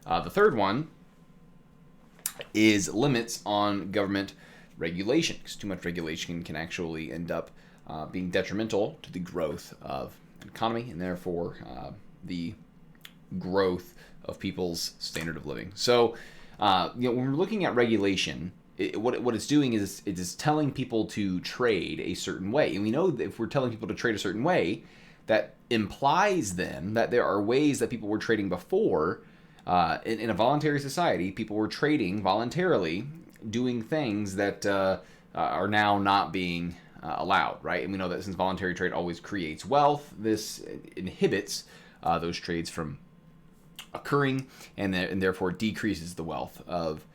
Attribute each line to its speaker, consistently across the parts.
Speaker 1: The third one is limits on government regulation, because too much regulation can actually end up being detrimental to the growth of an economy and therefore the growth of people's standard of living. So, when we're looking at regulation, what it's doing is it is telling people to trade a certain way. And we know that if we're telling people to trade a certain way, that implies then that there are ways that people were trading before. In a voluntary society, people were trading voluntarily, doing things that are now not being allowed, right? And we know that since voluntary trade always creates wealth, this inhibits those trades from occurring, and therefore decreases the wealth of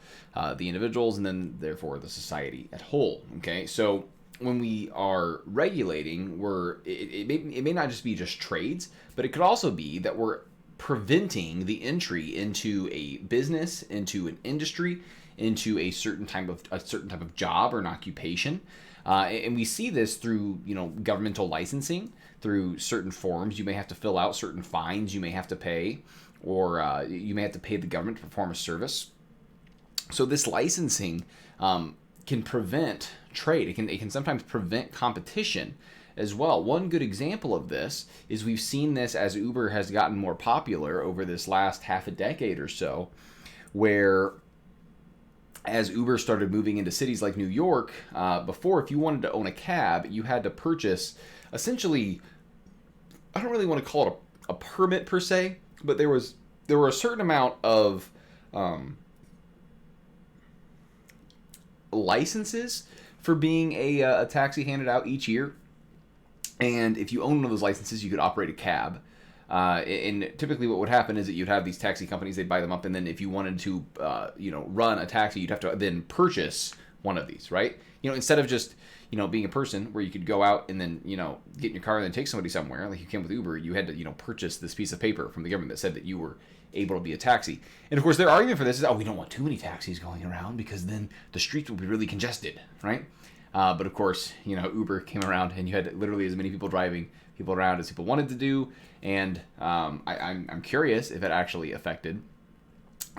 Speaker 1: the individuals, and then therefore the society at whole. Okay, so when we are regulating, it may not just be just trades, but it could also be that we're preventing the entry into a business, into an industry, into a certain type of job or an occupation. And we see this through, governmental licensing, through certain forms. You may have to fill out certain fines you may have to pay, or you may have to pay the government to perform a service. So this licensing can prevent trade. It can sometimes prevent competition as well. One good example of this is we've seen this as Uber has gotten more popular over this last half a decade or so, where as Uber started moving into cities like New York, before, if you wanted to own a cab, you had to purchase essentially, I don't really want to call it a permit per se, but there were a certain amount of licenses for being a taxi handed out each year. And if you own one of those licenses, you could operate a cab. And typically what would happen is that you'd have these taxi companies, they'd buy them up, and then if you wanted to, run a taxi, you'd have to then purchase one of these, right? Instead of just, being a person where you could go out and then, get in your car and then take somebody somewhere, like you can with Uber, you had to, purchase this piece of paper from the government that said that you were able to be a taxi. And of course, their argument for this is, we don't want too many taxis going around because then the streets will be really congested, right? But of course, Uber came around and you had literally as many people driving people around as people wanted to do. And I'm curious if it actually affected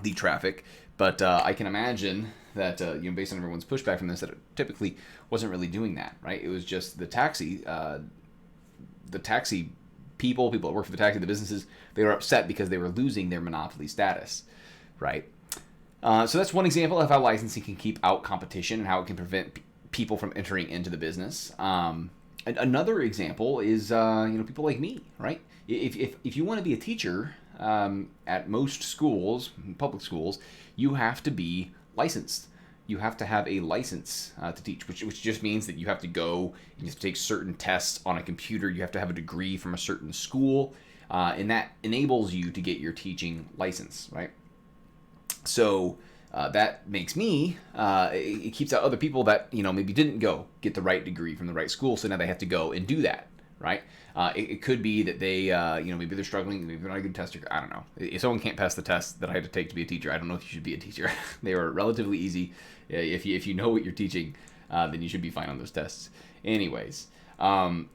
Speaker 1: the traffic. But I can imagine that, based on everyone's pushback from this, that it typically wasn't really doing that, right? It was just the taxi people that work for the taxi, the businesses, they were upset because they were losing their monopoly status, right? So that's one example of how licensing can keep out competition and how it can prevent people from entering into the business. Another example is people like me, right? If you want to be a teacher at most schools, public schools, you have to be licensed. You have to have a license to teach, which just means that you have to go and you have to take certain tests on a computer. You have to have a degree from a certain school, and that enables you to get your teaching license, right? So that makes me, it keeps out other people that, maybe didn't go get the right degree from the right school, so now they have to go and do that, right? It could be that they, maybe they're struggling, maybe they're not a good tester, I don't know. If someone can't pass the test that I had to take to be a teacher, I don't know if you should be a teacher. They are relatively easy. If you know what you're teaching, then you should be fine on those tests. Anyways, and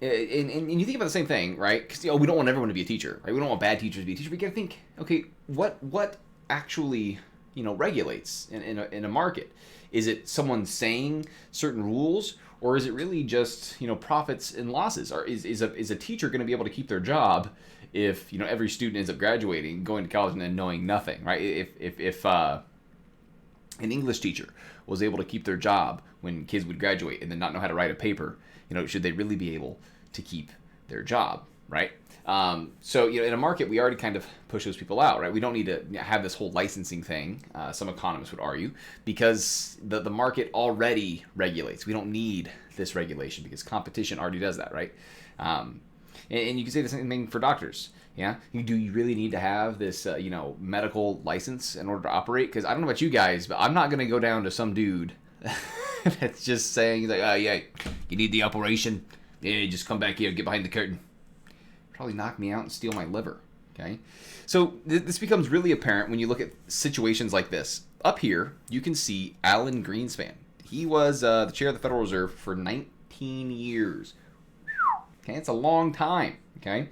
Speaker 1: you think about the same thing, right? Because we don't want everyone to be a teacher, right? We don't want bad teachers to be a teacher. We got to think, okay, what actually regulates in a market? Is it someone saying certain rules, or is it really just profits and losses? Or is a teacher going to be able to keep their job if every student ends up graduating, going to college, and then knowing nothing, right? If an English teacher was able to keep their job when kids would graduate and then not know how to write a paper, should they really be able to keep their job, right? So in a market, we already kind of push those people out, right? We don't need to have this whole licensing thing, some economists would argue, because the market already regulates. We don't need this regulation because competition already does that, right? And you can say the same thing for doctors. Yeah, do you really need to have this, medical license in order to operate? Because I don't know about you guys, but I'm not going to go down to some dude that's just saying, like, yeah, you need the operation. Yeah, just come back here, get behind the curtain. Probably knock me out and steal my liver. Okay, so this becomes really apparent when you look at situations like this. Up here, you can see Alan Greenspan. He was the chair of the Federal Reserve for 19 years. Okay, it's a long time. Okay.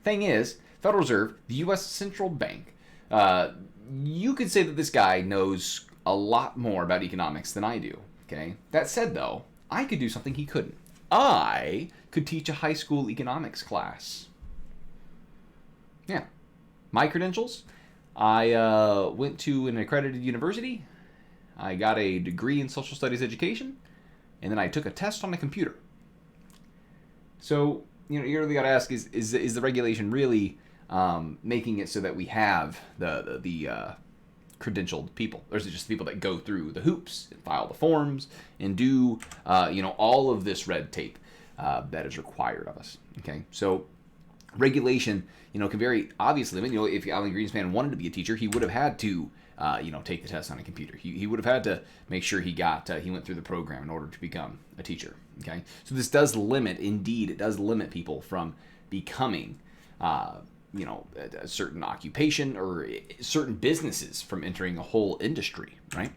Speaker 1: Thing is, Federal Reserve, the U.S. central bank, you could say that this guy knows a lot more about economics than I do. Okay. That said, though, I could do something he couldn't. I could teach a high school economics class. Yeah. My credentials: I went to an accredited university. I got a degree in social studies education, and then I took a test on a computer. So, you really got to ask: is the regulation really making it so that we have the credentialed people, or is it just the people that go through the hoops and file the forms and do all of this red tape that is required of us? Okay, so regulation can very obviously. If Alan Greenspan wanted to be a teacher, he would have had to take the test on a computer. He would have had to make sure he went through the program in order to become a teacher. Okay, so this does limit, indeed, it does limit people from becoming a certain occupation, or certain businesses from entering a whole industry, right?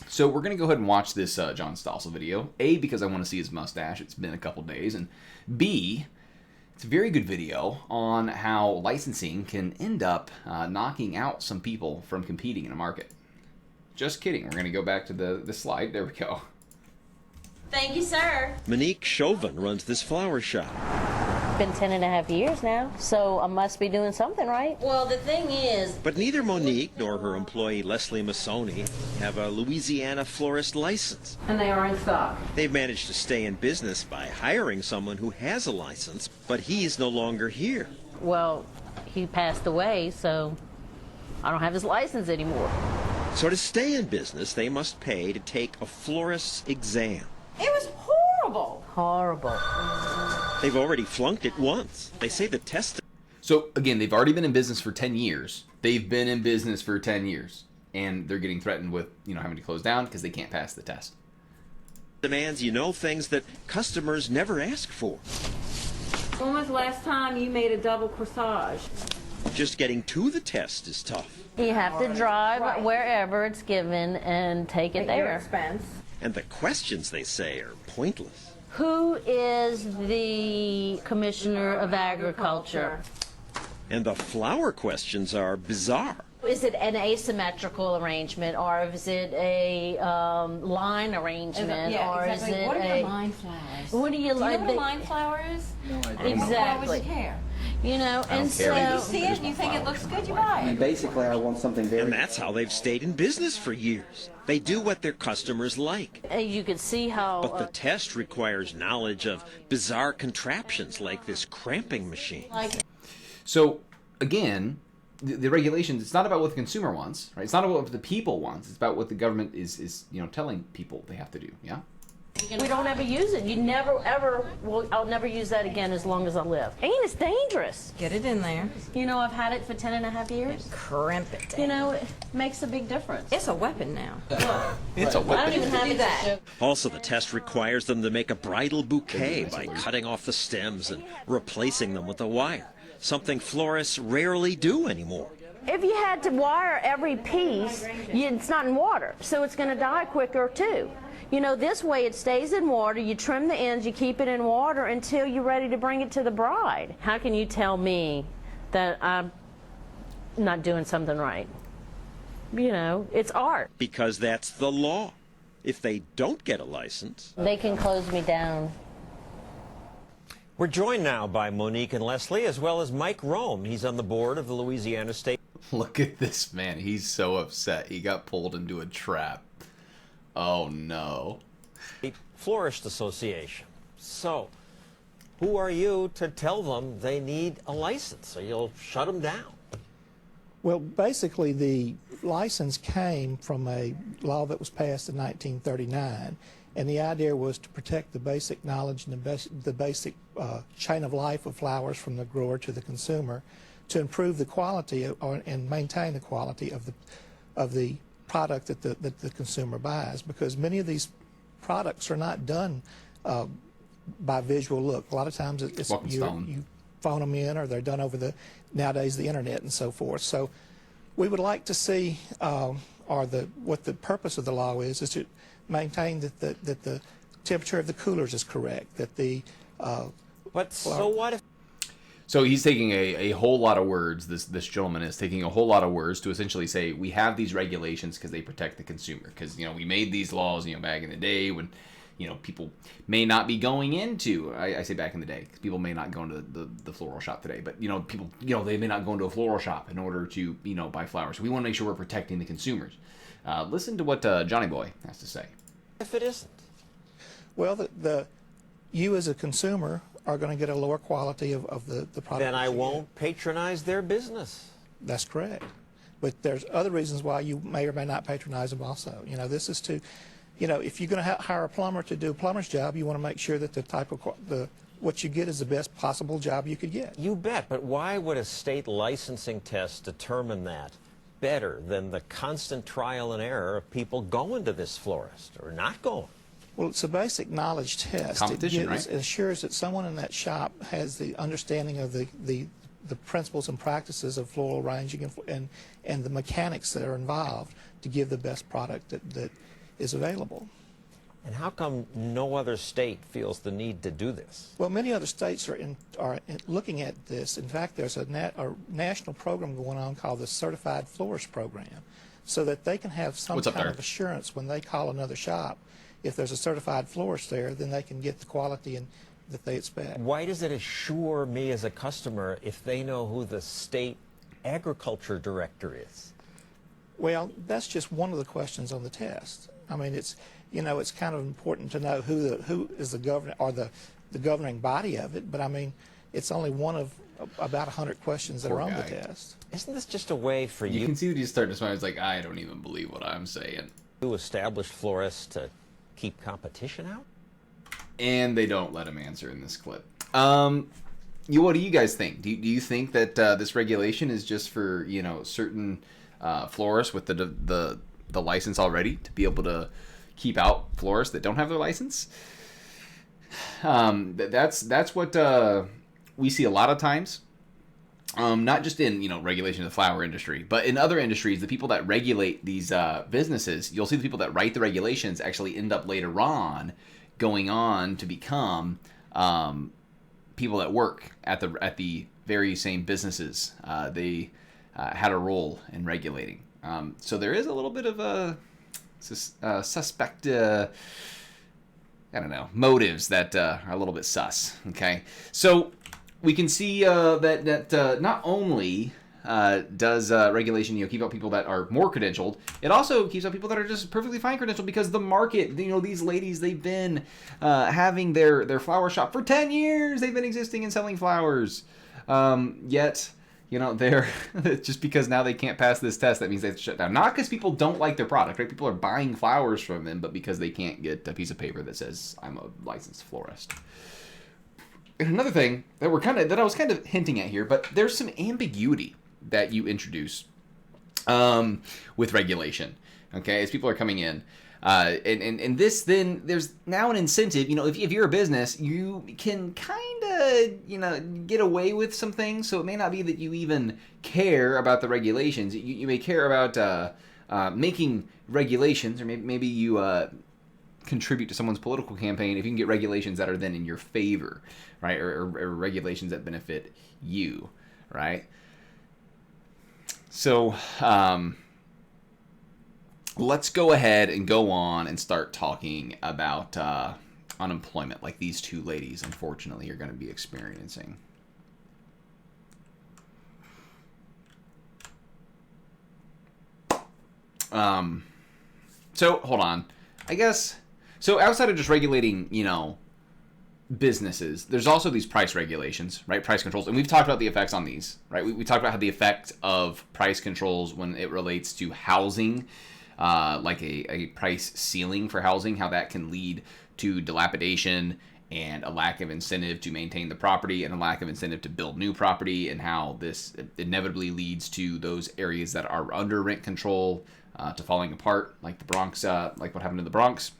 Speaker 1: So we're going to go ahead and watch this John Stossel video. A, because I want to see his mustache. It's been a couple days. And B, it's a very good video on how licensing can end up knocking out some people from competing in a market. Just kidding. We're going to go back to the slide. There we go.
Speaker 2: Thank you, sir.
Speaker 3: Monique Chauvin runs this flower shop.
Speaker 4: Been 10.5 years now, so I must be doing something right.
Speaker 2: Well, the thing is...
Speaker 3: But neither Monique nor her employee Leslie Massoni have a Louisiana florist license.
Speaker 4: And they are in stock.
Speaker 3: They've managed to stay in business by hiring someone who has a license, but he's no longer here.
Speaker 4: Well, he passed away, so I don't have his license anymore.
Speaker 3: So to stay in business, they must pay to take a florist's exam.
Speaker 2: It was horrible.
Speaker 4: Horrible.
Speaker 3: They've already flunked it once. They say the test...
Speaker 1: So, again, they've already been in business for 10 years. They've been in business for 10 years. And they're getting threatened with, having to close down because they can't pass the test.
Speaker 3: Demands things that customers never ask for.
Speaker 5: When was the last time you made a double corsage?
Speaker 3: Just getting to the test is tough.
Speaker 4: You have to drive wherever it's given and take it
Speaker 5: At your
Speaker 4: there.
Speaker 5: expense.
Speaker 3: And the questions, they say, are pointless.
Speaker 4: Who is the Commissioner of Agriculture?
Speaker 3: And the flower questions are bizarre.
Speaker 4: Is it an asymmetrical arrangement, or is it a line arrangement,
Speaker 2: Yeah,
Speaker 4: or
Speaker 2: exactly.
Speaker 4: is it
Speaker 2: What are
Speaker 4: a...
Speaker 2: your line flowers?
Speaker 4: What do you
Speaker 2: Do
Speaker 4: like?
Speaker 2: you know what a line flower is?
Speaker 4: Exactly.
Speaker 2: Why would you care?
Speaker 4: And
Speaker 2: You
Speaker 1: care.
Speaker 4: so...
Speaker 2: see it and you think it looks good, you buy it.
Speaker 6: Basically, I want something very...
Speaker 3: And that's how they've stayed in business for years. They do what their customers like.
Speaker 4: You could see how...
Speaker 3: But the test requires knowledge of bizarre contraptions like this cramping machine.
Speaker 1: So, again, the regulations, it's not about what the consumer wants, right? It's not about what the people want. It's about what the government is telling people they have to do, yeah?
Speaker 4: We don't ever use it. You never, ever... Well, I'll never use that again as long as I live. And it's dangerous.
Speaker 5: Get it in there.
Speaker 4: I've had it for 10.5 years.
Speaker 5: Crimp it.
Speaker 4: It makes a big difference.
Speaker 5: It's a weapon now.
Speaker 1: It's a
Speaker 4: I don't
Speaker 1: weapon.
Speaker 4: even have it to show.
Speaker 3: Also, the test requires them to make a bridal bouquet by cutting off the stems and replacing them with a wire, something florists rarely do anymore.
Speaker 4: If you had to wire every piece, it's not in water, so it's going to die quicker too. This way it stays in water, you trim the ends, you keep it in water until you're ready to bring it to the bride. How can you tell me that I'm not doing something right? It's art.
Speaker 3: Because that's the law. If they don't get a license...
Speaker 4: They can close me down.
Speaker 7: We're joined now by Monique and Leslie, as well as Mike Rome. He's on the board of the Louisiana State.
Speaker 1: Look at this man. He's so upset. He got pulled into a trap. Oh, no.
Speaker 7: Florist Association. So, who are you to tell them they need a license, or you'll shut them down?
Speaker 8: Well, basically, the license came from a law that was passed in 1939, and the idea was to protect the basic knowledge and the basic chain of life of flowers from the grower to the consumer, to improve the quality and maintain the quality of the product that the consumer buys, because many of these products are not done by visual look. A lot of times it's you phone them in, or they're done over nowadays the internet and so forth. So we would like to see what the purpose of the law is to maintain that the temperature of the coolers is correct, that the
Speaker 7: But so what if...
Speaker 1: So he's taking a whole lot of words. This gentleman is taking a whole lot of words to essentially say we have these regulations because they protect the consumer. Because we made these laws back in the day when people may not be going into. I say back in the day because people may not go into the floral shop today. But people they may not go into a floral shop in order to buy flowers. So we want to make sure we're protecting the consumers. Listen to what Johnny Boy has to say.
Speaker 7: If it isn't,
Speaker 8: Well, you as a consumer are going to get a lower quality of the product.
Speaker 7: then I
Speaker 8: that you
Speaker 7: won't patronize their business.
Speaker 8: get. That's correct. But there's other reasons why you may or may not patronize them also. This is to, if you're going to hire a plumber to do a plumber's job, you want to make sure that the type of what you get is the best possible job you could get.
Speaker 7: You bet, but why would a state licensing test determine that better than the constant trial and error of people going to this florist or not going?
Speaker 8: Well, it's a basic knowledge test.
Speaker 1: Competition, right?
Speaker 8: It assures that someone in that shop has the understanding of the principles and practices of floral arranging and the mechanics that are involved to give the best product that is available.
Speaker 7: And how come no other state feels the need to do this?
Speaker 8: Well, many other states are looking at this. In fact, there's a national program going on called the Certified Florist Program, so that they can have some
Speaker 1: What's up
Speaker 8: kind
Speaker 1: there?
Speaker 8: of assurance when they call another shop. If there's a certified florist there, then they can get the quality that they expect.
Speaker 7: Why does it assure me as a customer if they know who the state agriculture director is?
Speaker 8: Well, that's just one of the questions on the test. I mean, it's kind of important to know who is the governor or the governing body of it. But I mean, it's only one of about 100 questions that
Speaker 1: Poor
Speaker 8: are on
Speaker 1: guy.
Speaker 8: the test.
Speaker 7: Isn't this just a way for
Speaker 1: You
Speaker 7: you
Speaker 1: can see that he's starting to smile. He's like, I don't even believe what I'm saying.
Speaker 7: established florists to keep competition out?
Speaker 1: And they don't let him answer in this clip. What do you guys think? Do you think that this regulation is just for certain florists with the license already to be able to keep out florists that don't have their license? That's what we see a lot of times. Not just in regulation of the flower industry, but in other industries, the people that regulate these businesses, you'll see the people that write the regulations actually end up later on going on to become people that work at the very same businesses. They had a role in regulating. So there is a little bit of a suspect. I don't know, motives that are a little bit sus. Okay, so we can see that not only does regulation keep out people that are more credentialed, it also keeps out people that are just perfectly fine credentialed, because the market, these ladies, they've been having their flower shop for 10 years. They've been existing and selling flowers, yet they're just because now they can't pass this test, that means they have to shut down. Not because people don't like their product, right? People are buying flowers from them, but because they can't get a piece of paper that says I'm a licensed florist. And another thing that I was kind of hinting at here, but there's some ambiguity that you introduce with regulation, okay, as people are coming in. And this, then there's now an incentive. If you're a business, you can kind of get away with some things. So it may not be that you even care about the regulations. You may care about making regulations, or maybe you contribute to someone's political campaign if you can get regulations that are then in your favor, right? Or regulations that benefit you, right? So let's go ahead and go on and start talking about unemployment, like these two ladies, unfortunately, are going to be experiencing. So hold on, I guess. So outside of just regulating, businesses, there's also these price regulations, right? Price controls. And we've talked about the effects on these, right? We talked about how the effect of price controls when it relates to housing, like a price ceiling for housing, how that can lead to dilapidation and a lack of incentive to maintain the property and a lack of incentive to build new property, and how this inevitably leads to those areas that are under rent control to falling apart, like the Bronx, like what happened in the Bronx.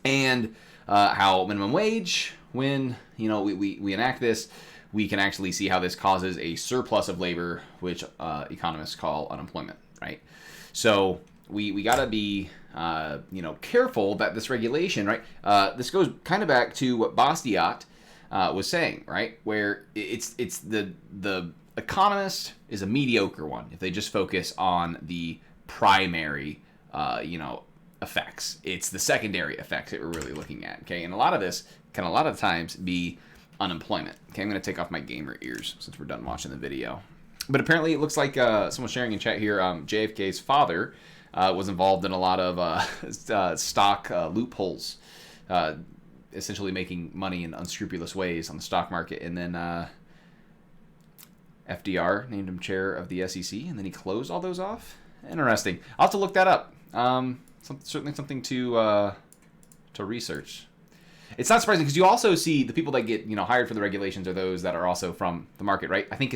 Speaker 1: And how minimum wage, when we enact this, we can actually see how this causes a surplus of labor, which economists call unemployment, right? So we got to be careful that this regulation, right? This goes kind of back to what Bastiat was saying, right? Where it's the economist is a mediocre one if they just focus on the primary, effects. It's the secondary effects that we're really looking at, okay? And a lot of this can a lot of times be unemployment. Okay, I'm going to take off my gamer ears since we're done watching the video. But apparently it looks like someone's sharing in chat here, JFK's father was involved in a lot of stock loopholes, essentially making money in unscrupulous ways on the stock market. And then FDR named him chair of the SEC, and then he closed all those off. Interesting. I'll have to look that up. Certainly something to research. It's not surprising because you also see the people that get hired for the regulations are those that are also from the market, right? I think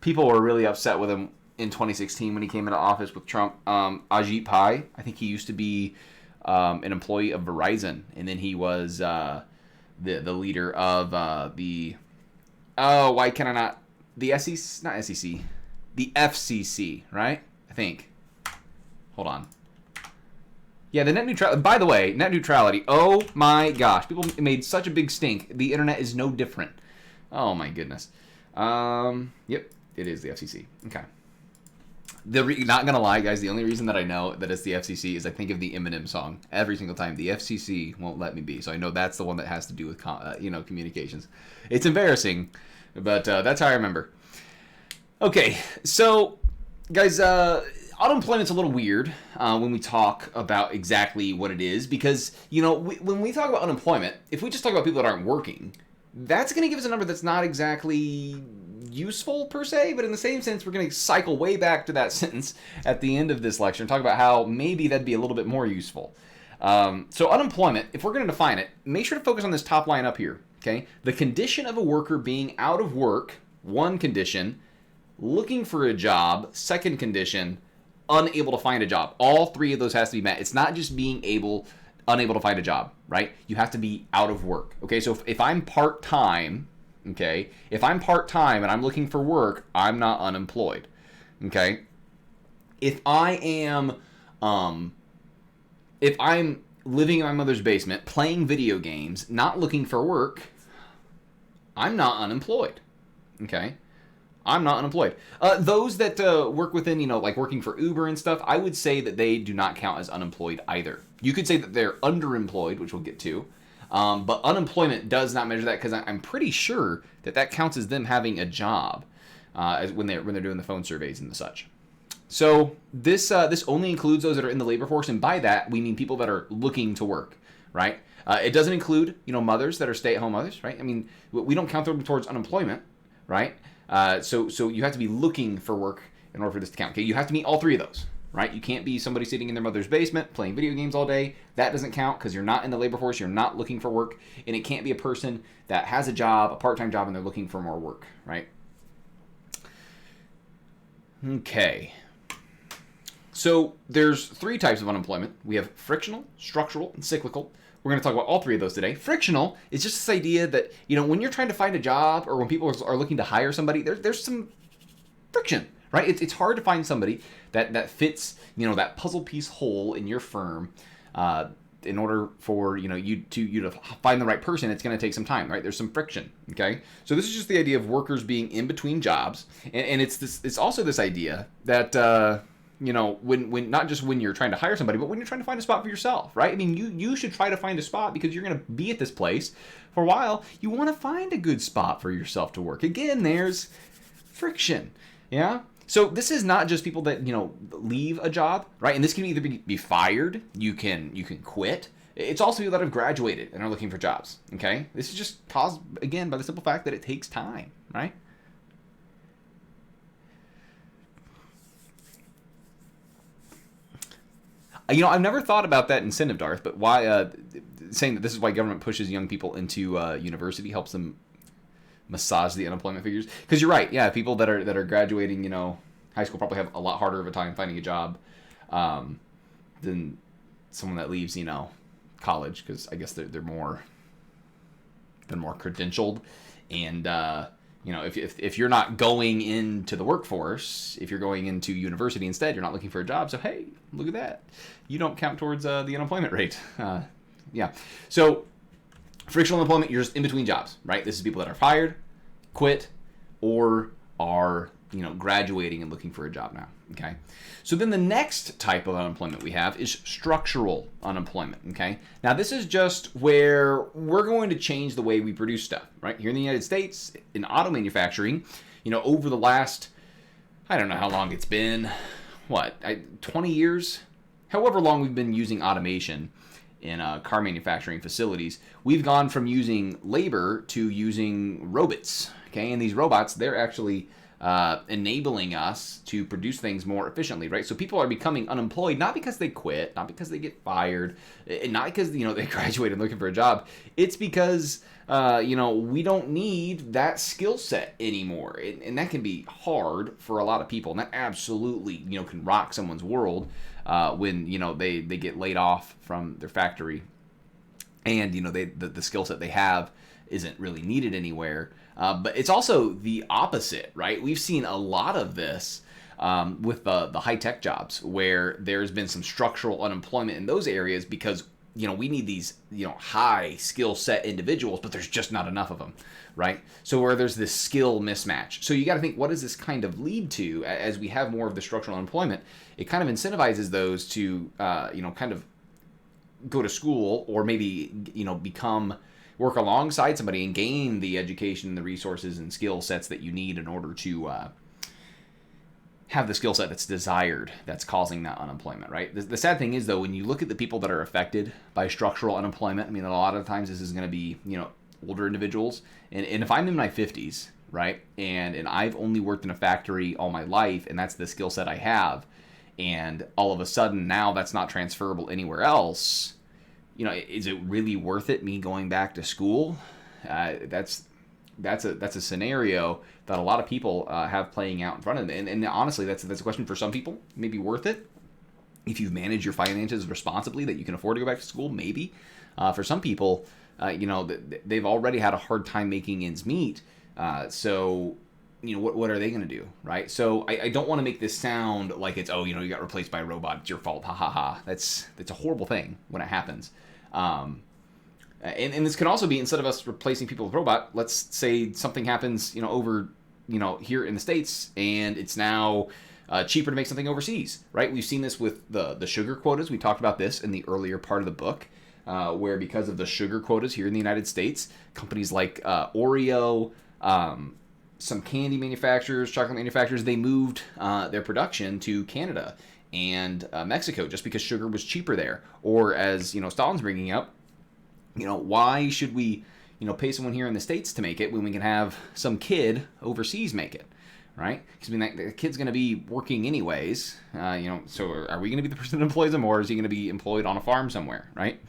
Speaker 1: people were really upset with him in 2016 when he came into office with Trump. Ajit Pai, I think he used to be an employee of Verizon, and then he was the leader of the SEC, not SEC, the FCC, right? I think. Hold on. Yeah, the net neutrality. By the way, net neutrality. Oh my gosh, people made such a big stink. The internet is no different. Oh my goodness. Yep, it is the FCC. Okay. Not gonna lie, guys. The only reason that I know that it's the FCC is I think of the Eminem song every single time. The FCC won't let me be. So I know that's the one that has to do with communications. It's embarrassing, but that's how I remember. Okay, so guys, unemployment's a little weird when we talk about exactly what it is because, when we talk about unemployment, if we just talk about people that aren't working, that's going to give us a number that's not exactly useful per se, but in the same sense, we're going to cycle way back to that sentence at the end of this lecture and talk about how maybe that'd be a little bit more useful. So unemployment, if we're going to define it, make sure to focus on this top line up here, okay? The condition of a worker being out of work, one condition, looking for a job, second condition, unable to find a job. All three of those has to be met. It's not just being unable to find a job, right? You have to be out of work. Okay, so if I'm part-time, okay, if I'm part-time and I'm looking for work, I'm not unemployed. Okay? If I'm living in my mother's basement, playing video games, not looking for work, I'm not unemployed. Okay? I'm not unemployed. Those that work within, like working for Uber and stuff, I would say that they do not count as unemployed either. You could say that they're underemployed, which we'll get to, but unemployment does not measure that because I'm pretty sure that counts as them having a job when they're doing the phone surveys and the such. So this only includes those that are in the labor force, and by that we mean people that are looking to work, right? It doesn't include mothers that are stay-at-home mothers, right? I mean, we don't count them towards unemployment, right? So you have to be looking for work in order for this to count. Okay, you have to meet all three of those, right? You can't be somebody sitting in their mother's basement playing video games all day. That doesn't count because you're not in the labor force. You're not looking for work, and it can't be a person that has a job, a part-time job, and they're looking for more work, right? Okay. So there's three types of unemployment. We have frictional, structural, and cyclical. We're going to talk about all three of those today. Frictional is just this idea that, when you're trying to find a job or when people are looking to hire somebody, there's some friction, right? It's hard to find somebody that fits, that puzzle piece hole in your firm. In order for, you to find the right person, it's going to take some time, right? There's some friction, okay? So this is just the idea of workers being in between jobs. And it's also this idea that, when not just when you're trying to hire somebody, but when you're trying to find a spot for yourself, right? I mean, you should try to find a spot because you're going to be at this place for a while. You want to find a good spot for yourself to work. Again, there's friction, yeah? So this is not just people that, leave a job, right? And this can either be fired, you can quit. It's also people that have graduated and are looking for jobs, okay? This is just caused, again, by the simple fact that it takes time, right? I've never thought about that incentive, Darth, but why, saying that this is why government pushes young people into university, helps them massage the unemployment figures. Because you're right, yeah, people that are graduating, high school probably have a lot harder of a time finding a job than someone that leaves, college, because I guess they're more credentialed. And, if you're not going into the workforce, if you're going into university instead, you're not looking for a job. So, hey, look at that. You don't count towards the unemployment rate. Yeah. So frictional unemployment, you're just in between jobs, right? This is people that are fired, quit, or are, graduating and looking for a job now, okay? So then the next type of unemployment we have is structural unemployment, okay? Now this is just where we're going to change the way we produce stuff, right? Here in the United States, in auto manufacturing, over the last, I don't know how long it's been, 20 years? However long we've been using automation in car manufacturing facilities, we've gone from using labor to using robots, okay? And these robots, they're actually enabling us to produce things more efficiently, right? So people are becoming unemployed, not because they quit, not because they get fired, and not because, they graduated looking for a job. It's because, we don't need that skill set anymore. And that can be hard for a lot of people. And that absolutely, can rock someone's world when, they get laid off from their factory and, the skill set they have isn't really needed anywhere. But it's also the opposite, right? We've seen a lot of this with the high-tech jobs where there's been some structural unemployment in those areas because, we need these, high skill set individuals, but there's just not enough of them, right? So where there's this skill mismatch. So you got to think, what does this kind of lead to as we have more of the structural unemployment? It kind of incentivizes those to, kind of go to school or maybe, work alongside somebody and gain the education, the resources, and skill sets that you need in order to have the skill set that's desired that's causing that unemployment, right? The sad thing is, though, when you look at the people that are affected by structural unemployment, a lot of times this is going to be, older individuals. And if I'm in my 50s, right, and I've only worked in a factory all my life, and that's the skill set I have, and all of a sudden now that's not transferable anywhere else, is it really worth it, me going back to school? That's a scenario that a lot of people have playing out in front of them. And honestly, that's a question for some people. Maybe worth it. If you've managed your finances responsibly, that you can afford to go back to school, maybe. For some people, they've already had a hard time making ends meet. So, what are they going to do, right? So I don't want to make this sound like it's, you got replaced by a robot, it's your fault, ha ha ha. That's a horrible thing when it happens. And this can also be, instead of us replacing people with robot, let's say something happens, over, here in the States, and it's now cheaper to make something overseas, right? We've seen this with the sugar quotas. We talked about this in the earlier part of the book, where because of the sugar quotas here in the United States, companies like Oreo, some candy manufacturers, chocolate manufacturers, they moved their production to Canada and Mexico just because sugar was cheaper there. Or as, Stalin's bringing up, why should we, pay someone here in the States to make it when we can have some kid overseas make it, right? Because the kid's going to be working anyways, so are we going to be the person that employs him, or is he going to be employed on a farm somewhere, right?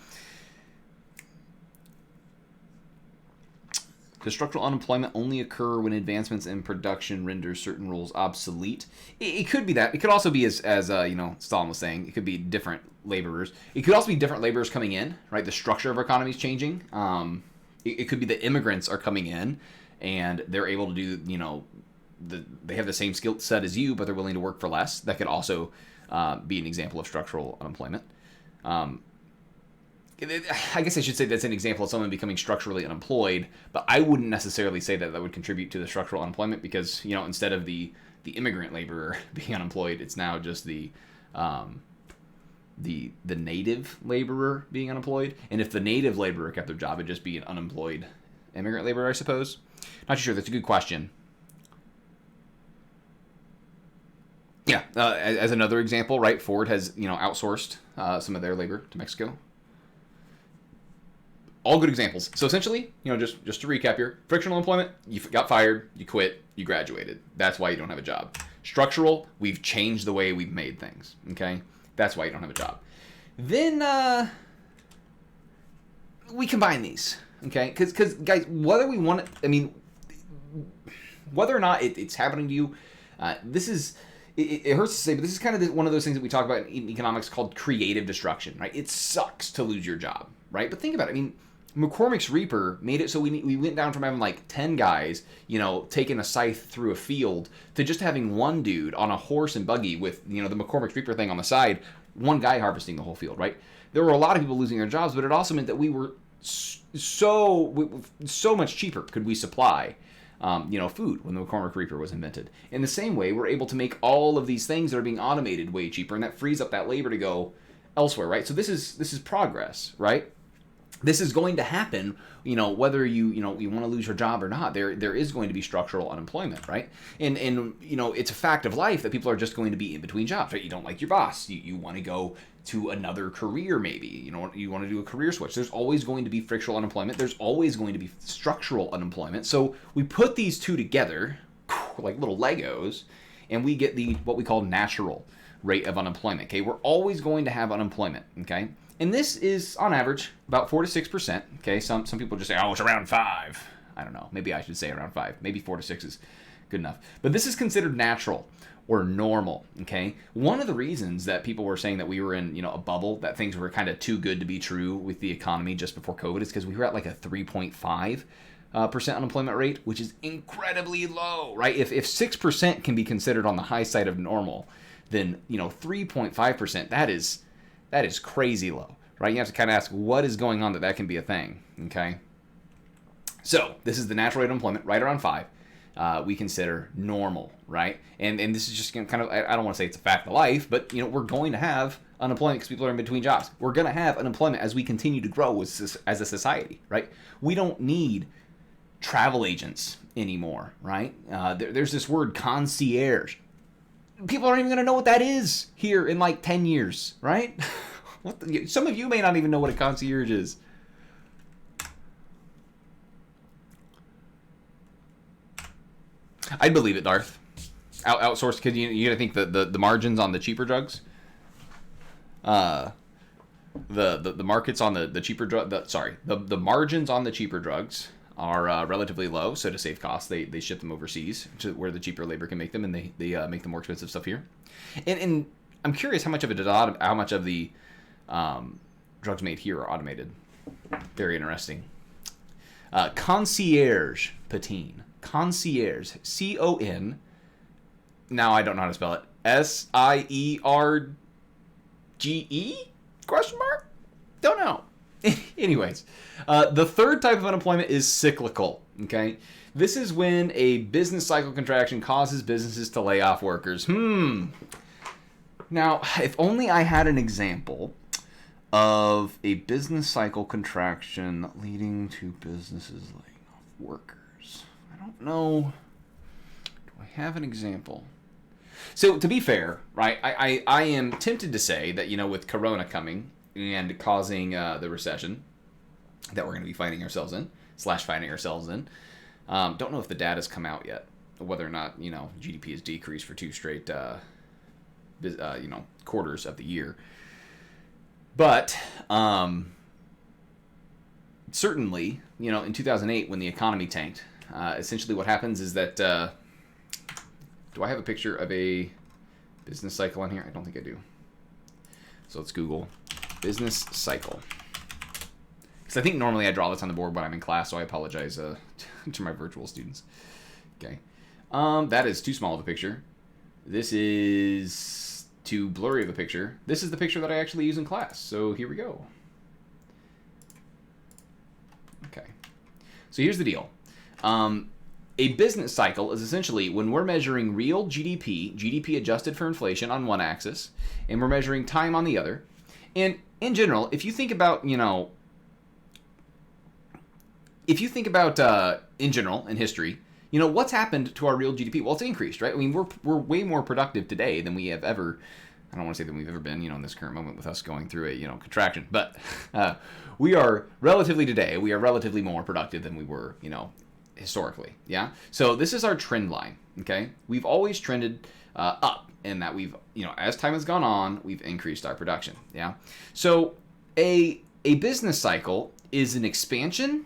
Speaker 1: Does structural unemployment only occur when advancements in production render certain roles obsolete? It could be that. It could also be, as Stalin was saying, it could be different laborers. It could also be different laborers coming in, right? The structure of our economy is changing. It could be that immigrants are coming in and they're able to do, they have the same skill set as you, but they're willing to work for less. That could also be an example of structural unemployment. I guess I should say that's an example of someone becoming structurally unemployed, but I wouldn't necessarily say that would contribute to the structural unemployment because, instead of the immigrant laborer being unemployed, it's now just the native laborer being unemployed. And if the native laborer kept their job, it'd just be an unemployed immigrant laborer, I suppose. Not sure. That's a good question. Yeah, as another example, right? Ford has, outsourced some of their labor to Mexico. All good examples. So essentially, just to recap here, frictional employment, you got fired, you quit, you graduated. That's why you don't have a job. Structural, we've changed the way we've made things, okay? That's why you don't have a job. Then we combine these, okay? Because guys, whether we want it, whether or not it's happening to you, this is... It hurts to say, but this is kind of one of those things that we talk about in economics called creative destruction, right? It sucks to lose your job, right? But think about it. McCormick's Reaper made it so we went down from having like 10 guys, taking a scythe through a field to just having one dude on a horse and buggy with, the McCormick's Reaper thing on the side, one guy harvesting the whole field, right? There were a lot of people losing their jobs, but it also meant that we were so much cheaper could we supply food when the McCormick Reaper was invented. In the same way, we're able to make all of these things that are being automated way cheaper, and that frees up that labor to go elsewhere, right? So this is progress, right? This is going to happen, whether you want to lose your job or not. There is going to be structural unemployment, right? And it's a fact of life that people are just going to be in between jobs, right? You don't like your boss. You want to go to another career, maybe. You want to do a career switch. There's always going to be frictional unemployment. There's always going to be structural unemployment. So we put these two together like little Legos, and we get what we call natural rate of unemployment. Okay, we're always going to have unemployment. Okay. And this is, on average, about 4 to 6%. Okay, some people just say, oh, it's around 5. I don't know. Maybe I should say around 5. Maybe 4 to 6 is good enough. But this is considered natural or normal. Okay, one of the reasons that people were saying that we were in a bubble, that things were kind of too good to be true with the economy just before COVID, is because we were at like a 3.5% unemployment rate, which is incredibly low, right? If 6% can be considered on the high side of normal, then 3.5%, that is crazy low, right? You have to kind of ask what is going on that can be a thing, okay? So this is the natural rate of unemployment, right around 5. We consider normal, right? And this is just kind of, I don't want to say it's a fact of life, but we're going to have unemployment because people are in between jobs. We're going to have unemployment as we continue to grow as a society, right? We don't need travel agents anymore, right? There's this word concierge. People aren't even going to know what that is here in like 10 years, right? Some of you may not even know what a concierge is. I'd believe it, Darth. Outsourced, because you got to think the margins on the cheaper drugs. The markets on the cheaper drug. The margins on the cheaper drugs are relatively low, so to save costs, they ship them overseas to where the cheaper labor can make them, and they make the more expensive stuff here. And I'm curious how much of the drugs made here are automated. Very interesting. Concierge Patine. Concierge. C-O-N. Now I don't know how to spell it. S-I-E-R-G-E? Question mark? Don't know. Anyways, the third type of unemployment is cyclical, okay? This is when a business cycle contraction causes businesses to lay off workers. Now, if only I had an example of a business cycle contraction leading to businesses laying off workers. I don't know. Do I have an example? So, to be fair, right, I am tempted to say that, with Corona coming and causing the recession that we're going to be finding ourselves in. Don't know if the data's come out yet, whether or not, GDP has decreased for 2 straight, quarters of the year. But certainly, in 2008, when the economy tanked, essentially what happens is that, do I have a picture of a business cycle on here? I don't think I do. So let's Google business cycle. Because I think normally I draw this on the board when I'm in class, so I apologize to my virtual students. Okay. That is too small of a picture. This is too blurry of a picture. This is the picture that I actually use in class. So here we go. Okay. So here's the deal. A business cycle is essentially when we're measuring real GDP adjusted for inflation on one axis, and we're measuring time on the other. And in general, if you think about, in general, in history, what's happened to our real GDP? Well, it's increased, right? I mean, we're way more productive today than we have ever, I don't want to say than we've ever been, in this current moment with us going through a, contraction. But we are relatively more productive than we were, historically, yeah? So this is our trend line, okay? We've always trended up in that we've, as time has gone on, we've increased our production, yeah? So a business cycle is an expansion,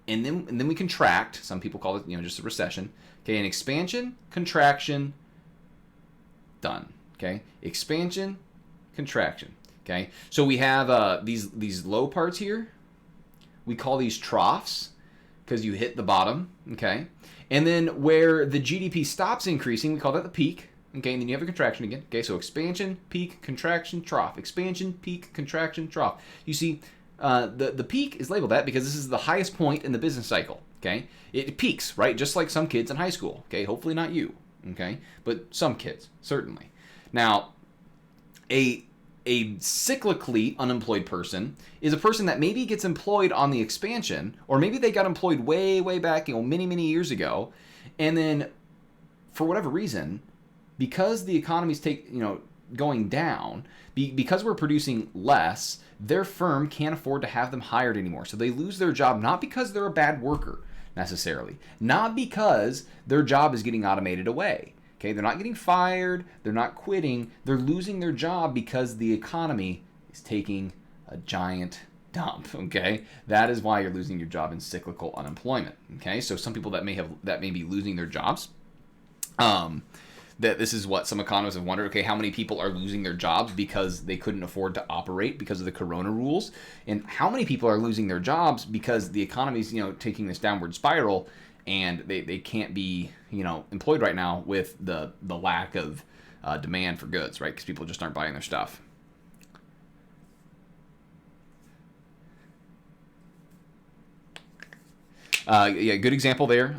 Speaker 1: and then we contract. Some people call it, just a recession. Okay, an expansion, contraction, done. Okay, expansion, contraction. Okay, so we have these low parts here. We call these troughs because you hit the bottom. Okay, and then where the GDP stops increasing, we call that the peak. Okay, and then you have a contraction again. Okay, so expansion, peak, contraction, trough. Expansion, peak, contraction, trough. You see, The peak is labeled that because this is the highest point in the business cycle. Okay, it peaks, right? Just like some kids in high school. Okay, hopefully not you. Okay, but some kids certainly. Now, a cyclically unemployed person is a person that maybe gets employed on the expansion, or maybe they got employed way back, many years ago, and then for whatever reason, because the economy's going down, because we're producing less, their firm can't afford to have them hired anymore. So they lose their job, not because they're a bad worker necessarily, not because their job is getting automated away. Okay, they're not getting fired, they're not quitting, they're losing their job because the economy is taking a giant dump. Okay, that is why you're losing your job in cyclical unemployment. Okay, so some people that may be losing their jobs, that this is what some economists have wondered. Okay, how many people are losing their jobs because they couldn't afford to operate because of the corona rules, and how many people are losing their jobs because the economy's taking this downward spiral, and they can't be employed right now with the lack of demand for goods, right? Because people just aren't buying their stuff. Yeah, good example there,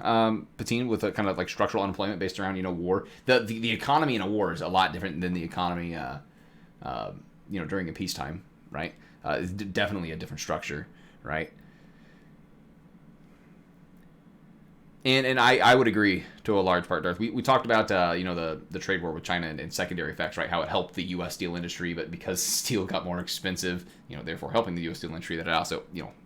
Speaker 1: Patine, with a kind of like structural unemployment based around war. The economy in a war is a lot different than the economy during a peacetime, right? It's definitely a different structure, right? And I would agree to a large part, Darth. We talked about the trade war with China and secondary effects, right? How it helped the U.S. steel industry, but because steel got more expensive, therefore helping the U.S. steel industry, that it also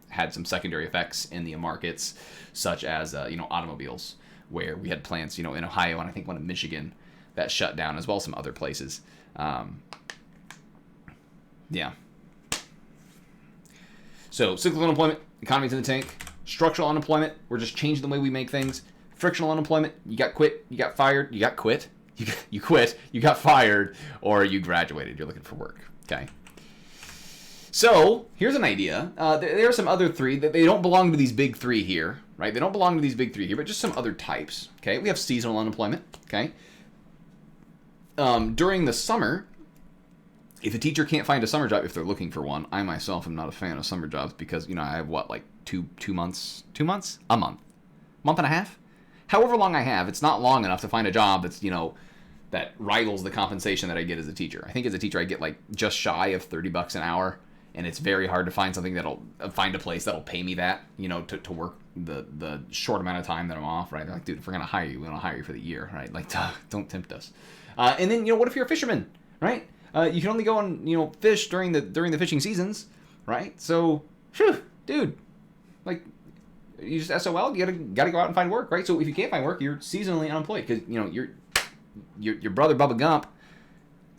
Speaker 1: had some secondary effects in the markets, such as automobiles, where we had plants in Ohio and I think one in Michigan that shut down, as well as some other places. Yeah. So cyclical unemployment, economy's in the tank. Structural unemployment, we're just changing the way we make things. Frictional unemployment, you got quit, you got fired, you got quit, you quit, you got fired, or you graduated, you're looking for work, okay? So, here's an idea. There are some other three, that they don't belong to these big three here, right? They don't belong to these big three here, but just some other types, okay? We have seasonal unemployment, okay? During the summer, if a teacher can't find a summer job, if they're looking for one, I myself am not a fan of summer jobs because, I have like two months, a month and a half, however long I have. It's not long enough to find a job that's, that rivals the compensation that I get as a teacher. I think as a teacher I get like just shy of $30 an hour, and it's very hard to find a place that'll pay me that, to work the short amount of time that I'm off, right? They're like, dude, if we're gonna hire you, we want to hire you for the year, right? Like, don't tempt us. And then, what if you're a fisherman, right? You can only go and fish during the fishing seasons, right? So, dude, like, you just SOL. You gotta go out and find work, right? So if you can't find work, you're seasonally unemployed because your brother Bubba Gump,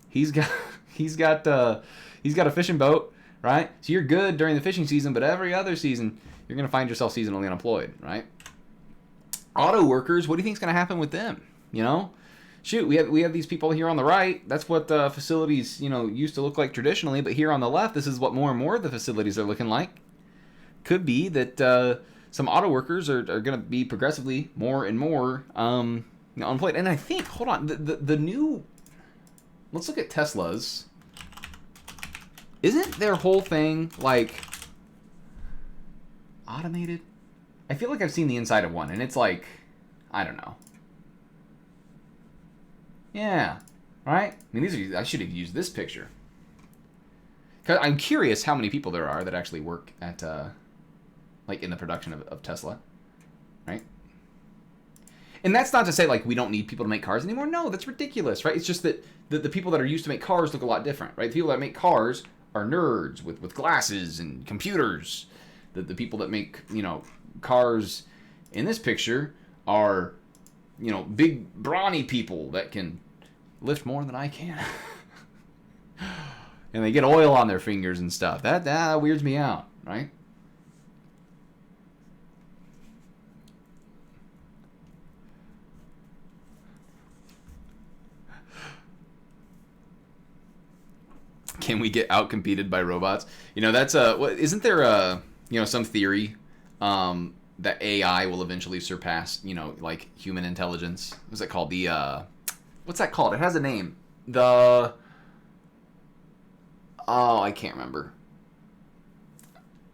Speaker 1: he's got a fishing boat, right? So you're good during the fishing season, but every other season you're gonna find yourself seasonally unemployed, right? Auto workers, what do you think's gonna happen with them? Shoot, we have these people here on the right. That's what facilities used to look like traditionally, but here on the left, this is what more and more of the facilities are looking like. Could be that some auto workers are going to be progressively more and more unemployed. And I think, hold on, the new, let's look at Tesla's. Isn't their whole thing like automated? I feel like I've seen the inside of one, and it's like, I don't know. Yeah, right? I mean, I should have used this picture. 'Cause I'm curious how many people there are that actually work at, like, in the production of Tesla, right? And that's not to say, like, we don't need people to make cars anymore. No, that's ridiculous, right? It's just that the people that are used to make cars look a lot different, right? The people that make cars are nerds with glasses and computers. The people that make, cars in this picture are, big, brawny people that can lift more than I can. And they get oil on their fingers and stuff. That weirds me out, right? Can we get outcompeted by robots? That's isn't there some theory that AI will eventually surpass, like human intelligence? What's it called? What's that called? It has a name. I can't remember.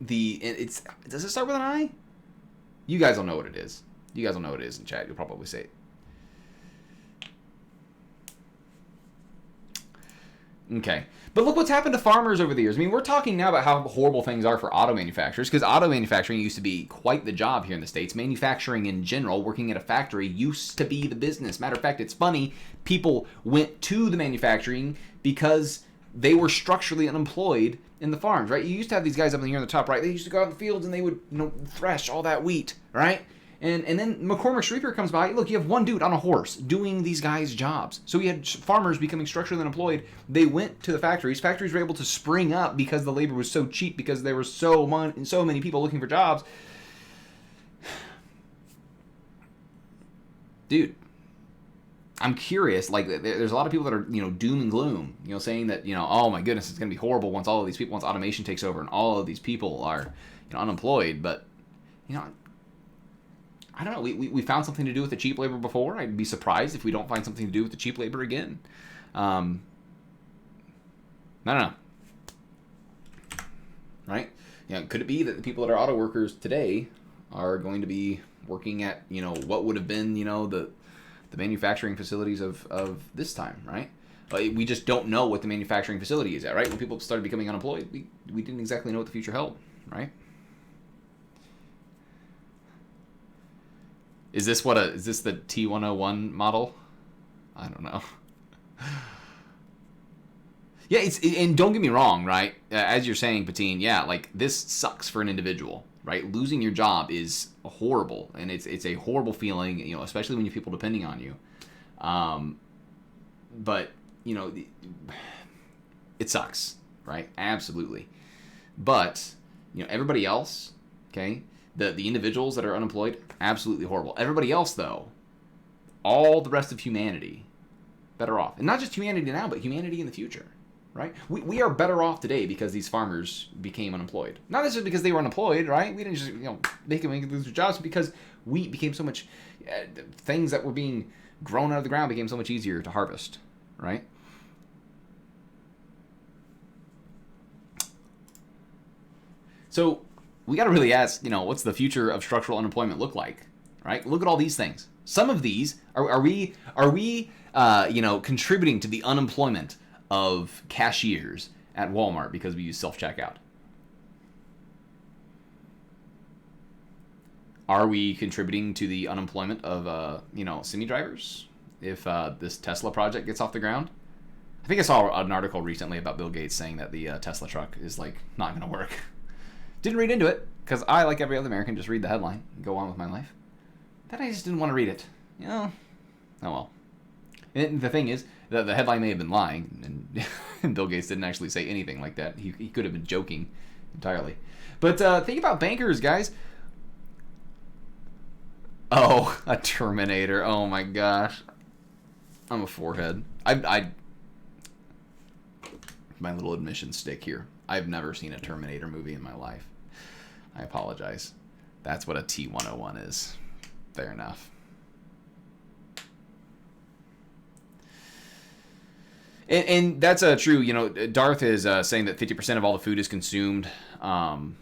Speaker 1: does it start with an I? You guys will know what it is. You guys will know what it is in chat. You'll probably say it. Okay. But look what's happened to farmers over the years. I mean, we're talking now about how horrible things are for auto manufacturers, because auto manufacturing used to be quite the job here in the States. Manufacturing in general, working at a factory, used to be the business. Matter of fact, it's funny, people went to the manufacturing because they were structurally unemployed in the farms, right? You used to have these guys up in here on the top, right? They used to go out in the fields and they would, thresh all that wheat, right? And then McCormick's Reaper comes by. Look, you have one dude on a horse doing these guys' jobs. So we had farmers becoming structurally unemployed. They went to the factories. Factories were able to spring up because the labor was so cheap, because there were so many people looking for jobs. Dude, I'm curious. Like, there's a lot of people that are, doom and gloom, saying that, oh my goodness, it's going to be horrible once automation takes over and all of these people are, unemployed. But, I don't know. We found something to do with the cheap labor before. I'd be surprised if we don't find something to do with the cheap labor again. I don't know. Right? Could it be that the people that are auto workers today are going to be working at, what would have been, the manufacturing facilities of this time, right? We just don't know what the manufacturing facility is at, right? When people started becoming unemployed, we didn't exactly know what the future held, right? Is this the T101 model? I don't know. Yeah, and don't get me wrong, right? As you're saying, Patine, yeah, like this sucks for an individual, right? Losing your job is horrible, and it's a horrible feeling, especially when you have people depending on you. But it sucks, right? Absolutely. But everybody else, okay? The individuals that are unemployed, absolutely horrible. Everybody else, though, all the rest of humanity, better off. And not just humanity now, but humanity in the future, right? We are better off today because these farmers became unemployed. Not necessarily because they were unemployed, right? We didn't just, make them lose their jobs, because wheat became so much, things that were being grown out of the ground became so much easier to harvest, right? So we got to really ask, what's the future of structural unemployment look like, right? Look at all these things. Some of these are we contributing to the unemployment of cashiers at Walmart because we use self-checkout? Are we contributing to the unemployment of semi drivers if this Tesla project gets off the ground? I think I saw an article recently about Bill Gates saying that the Tesla truck is not going to work. Didn't read into it, because I, like every other American, just read the headline and go on with my life. Then I just didn't want to read it. Oh well. And the thing is, the headline may have been lying, and Bill Gates didn't actually say anything like that. He could have been joking entirely. But think about bankers, guys. Oh, a Terminator. Oh my gosh. I'm a forehead. I my little admission stick here. I've never seen a Terminator movie in my life. I apologize. That's what a T101 is. Fair enough. And that's true. Darth is saying that 50% of all the food is consumed. 6%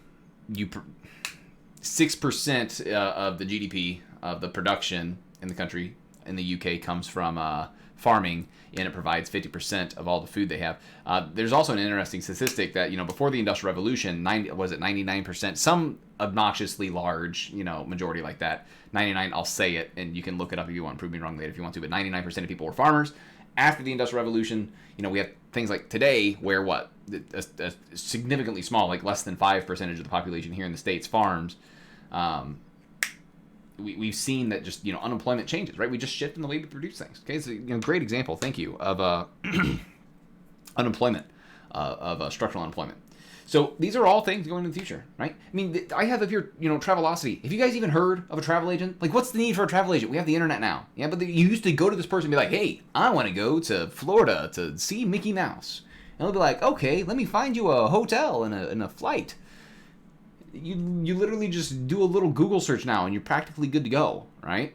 Speaker 1: of the GDP of the production in the country, in the UK, comes from farming, and it provides 50% of all the food they have. There's also an interesting statistic that, before the Industrial Revolution, 99%, some obnoxiously large, majority like that, 99, I'll say it, and you can look it up if you want, prove me wrong later if you want to, but 99% of people were farmers. After the Industrial Revolution, we have things like today where a significantly small, like less than 5% of the population here in the States farms. We've seen that just, unemployment changes, right? We just shift in the way we produce things. Okay, it's a great example, thank you, of unemployment, of structural unemployment. So these are all things going in the future, right? I mean, I have up here, Travelocity. Have you guys even heard of a travel agent? Like, what's the need for a travel agent? We have the internet now. Yeah, but you used to go to this person and be like, hey, I want to go to Florida to see Mickey Mouse. And they'll be like, okay, let me find you a hotel and a flight. You literally just do a little Google search now and you're practically good to go, right?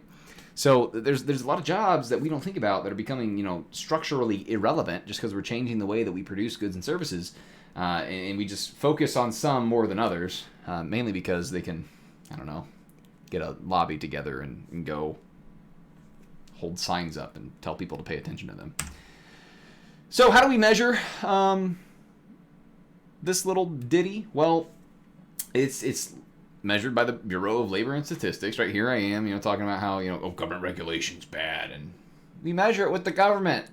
Speaker 1: So there's a lot of jobs that we don't think about that are becoming, structurally irrelevant just because we're changing the way that we produce goods and services, and we just focus on some more than others, mainly because they can, get a lobby together and go hold signs up and tell people to pay attention to them. So how do we measure this little ditty? Well, it's measured by the Bureau of Labor and Statistics. Right here I am, talking about how, government regulation's bad, and we measure it with the government.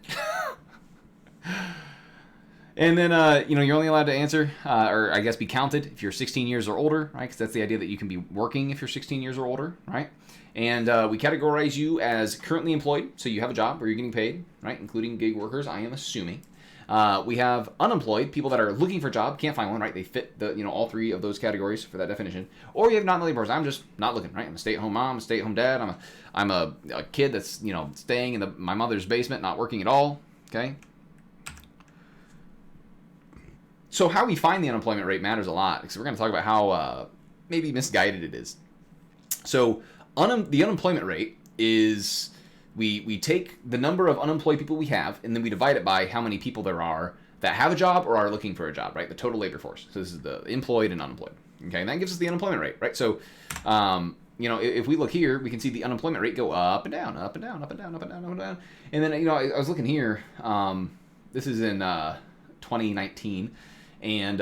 Speaker 1: And then, you're only allowed to answer, or I guess be counted if you're 16 years or older, right? Because that's the idea that you can be working if you're 16 years or older, right? And we categorize you as currently employed, so you have a job where you're getting paid, right? Including gig workers, I am assuming. We have unemployed, people that are looking for a job, can't find one, right? They fit the, all three of those categories for that definition. Or you have not in the labor force. I'm just not looking, right? I'm a stay-at-home mom, a stay-at-home dad. I'm a kid that's, staying in my mother's basement, not working at all, okay? So how we find the unemployment rate matters a lot, because we're going to talk about how maybe misguided it is. So the unemployment rate is... We take the number of unemployed people we have, and then we divide it by how many people there are that have a job or are looking for a job, right? The total labor force. So this is the employed and unemployed. Okay, and that gives us the unemployment rate, right? So, if we look here, we can see the unemployment rate go up and down, up and down, up and down, up and down, up and down. And then, I was looking here. This is in 2019. And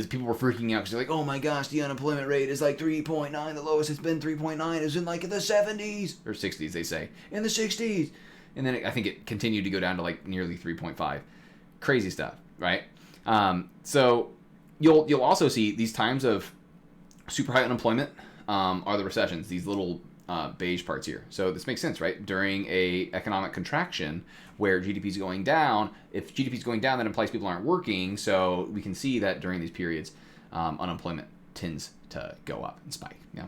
Speaker 1: people were freaking out because they're like, oh my gosh, the unemployment rate is like 3.9. The lowest it's been 3.9 is in like the 70s. Or 60s, they say. In the 60s. And then I think it continued to go down to like nearly 3.5. Crazy stuff, right? So you'll also see these times of super high unemployment are the recessions, these little beige parts here. So this makes sense, right? During a economic contraction where GDP is going down, if GDP is going down, that implies people aren't working. So we can see that during these periods, unemployment tends to go up and spike. Yeah,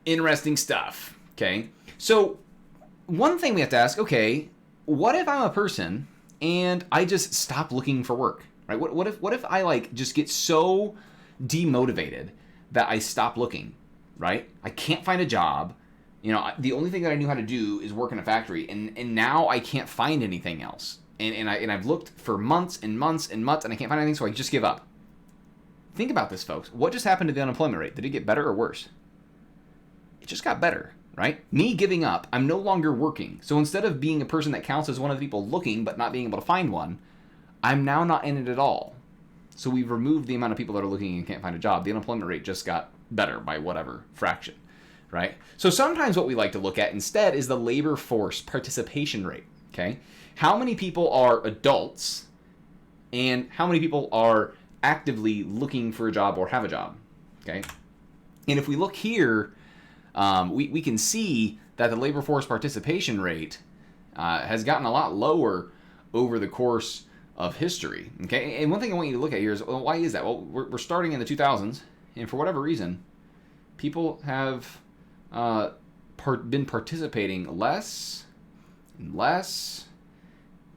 Speaker 1: interesting stuff. Okay, so one thing we have to ask: okay, what if I'm a person and I just stop looking for work? Right? What if I just get so demotivated that I stop looking? Right? I can't find a job. The only thing that I knew how to do is work in a factory, and now I can't find anything else. And I've looked for months and months and months, and I can't find anything, so I just give up. Think about this, folks. What just happened to the unemployment rate? Did it get better or worse? It just got better, right? Me giving up, I'm no longer working. So instead of being a person that counts as one of the people looking but not being able to find one, I'm now not in it at all. So we've removed the amount of people that are looking and can't find a job. The unemployment rate just got better by whatever fraction. Right? So sometimes what we like to look at instead is the labor force participation rate, okay? How many people are adults and how many people are actively looking for a job or have a job, okay? And if we look here, we can see that the labor force participation rate has gotten a lot lower over the course of history, okay? And one thing I want you to look at here is, well, why is that? Well, we're starting in the 2000s, and for whatever reason, people have... been participating less and less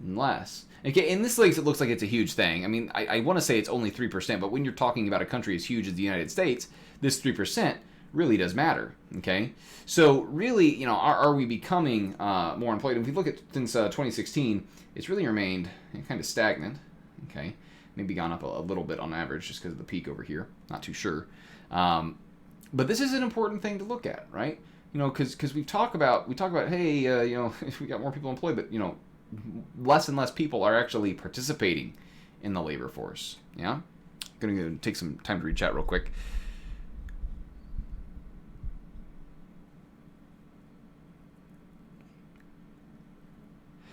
Speaker 1: and less. Okay, in this case, it looks like it's a huge thing. I mean, I want to say it's only 3%, but when you're talking about a country as huge as the United States, this 3% really does matter, okay? So really, are we becoming more employed? If we look at since 2016, it's really remained kind of stagnant, okay? Maybe gone up a little bit on average just because of the peak over here. Not too sure. But this is an important thing to look at, right? Because we talk about, hey, if we got more people employed, but, less and less people are actually participating in the labor force, yeah? I'm going to take some time to read chat real quick.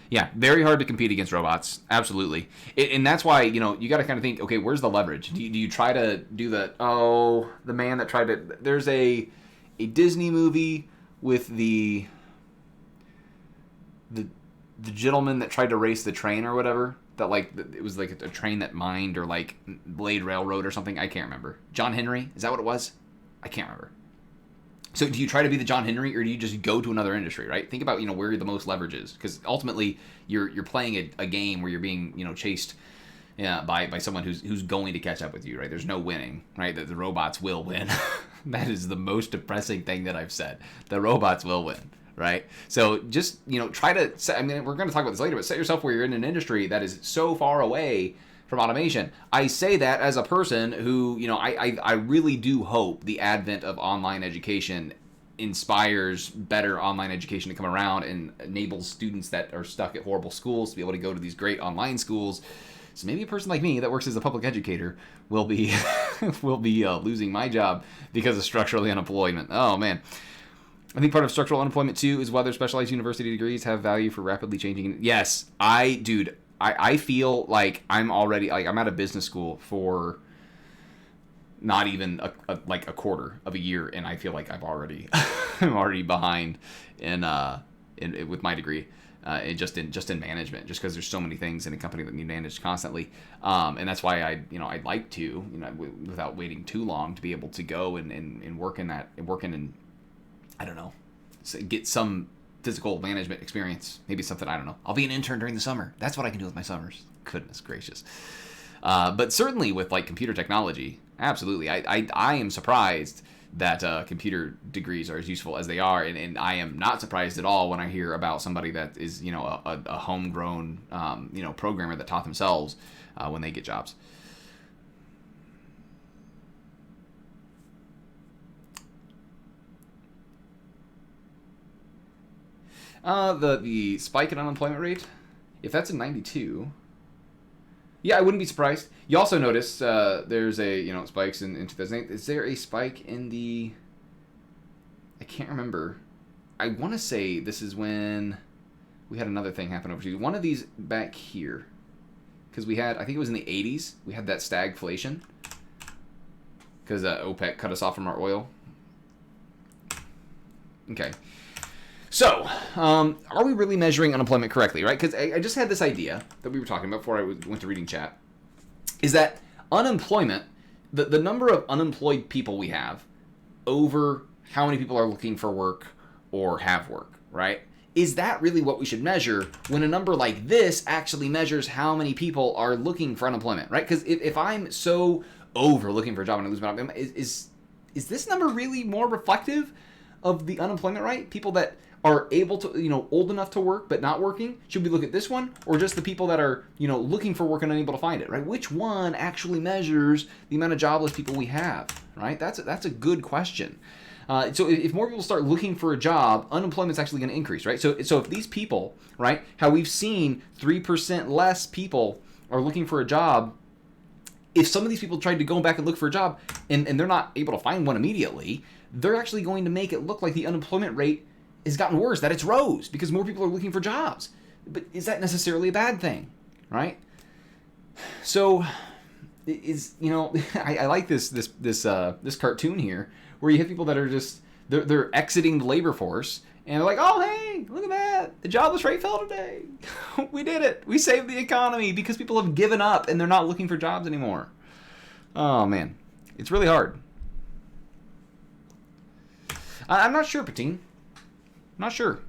Speaker 1: Yeah, very hard to compete against robots. Absolutely. And that's why, you got to kind of think, okay, where's the leverage? Do you try to do the man that tried to... There's a Disney movie with the gentleman that tried to race the train or whatever. That, it was like a train that mined or, laid railroad or something. I can't remember. John Henry? Is that what it was? I can't remember. So do you try to be the John Henry, or do you just go to another industry, right? Think about, where the most leverage is. Because ultimately, you're playing a game where you're being, chased by someone who's going to catch up with you, right? There's no winning, right? The robots will win. That is the most depressing thing that I've said. The robots will win, right? So just, try to, I mean, we're going to talk about this later, but set yourself where you're in an industry that is so far away from automation. I say that as a person who, I really do hope the advent of online education inspires better online education to come around and enables students that are stuck at horrible schools to be able to go to these great online schools. So maybe a person like me that works as a public educator will be losing my job because of structural unemployment. Oh man. I think part of structural unemployment too is whether specialized university degrees have value for rapidly changing. Yes, I feel like I'm already, like, I'm at a business school for not even a quarter of a year, and I feel like I'm already behind in with my degree, just in management, just because there's so many things in a company that need managed constantly, and that's why I'd like to, without waiting too long, to be able to go and work in I don't know, get some physical management experience, maybe something, I don't know. I'll be an intern during the summer. That's what I can do with my summers. Goodness gracious. But certainly with like computer technology, absolutely. I am surprised that computer degrees are as useful as they are, and I am not surprised at all when I hear about somebody that is, a homegrown, programmer that taught themselves when they get jobs. The spike in unemployment rate, if that's a 92, yeah, I wouldn't be surprised. You also notice there's a spikes in 2008. Is there a spike in the? I can't remember. I want to say this is when we had another thing happen overseas. One of these back here, because we had, I think it was in the 80s. We had that stagflation because OPEC cut us off from our oil. Okay. So, are we really measuring unemployment correctly, right? Because I just had this idea that we were talking about before I went to reading chat, is that unemployment, the number of unemployed people we have over how many people are looking for work or have work, right? Is that really what we should measure when a number like this actually measures how many people are looking for unemployment, right? Because if I'm so over looking for a job and I lose my job, is this number really more reflective of the unemployment rate? People that are able to, old enough to work but not working? Should we look at this one, or just the people that are, looking for work and unable to find it, right? Which one actually measures the amount of jobless people we have, right? That's a good question. So if more people start looking for a job, unemployment's actually going to increase, right? So if these people, right, how we've seen 3% less people are looking for a job, if some of these people tried to go back and look for a job and they're not able to find one immediately, they're actually going to make it look like the unemployment rate has gotten worse, that it's rose because more people are looking for jobs. But is that necessarily a bad thing, right? So, I like this cartoon here where you have people that are just they're exiting the labor force and they're like, oh hey, look at that, the jobless rate fell today. We did it. We saved the economy because people have given up and they're not looking for jobs anymore. Oh man, it's really hard. I'm not sure, Patine. I'm not sure.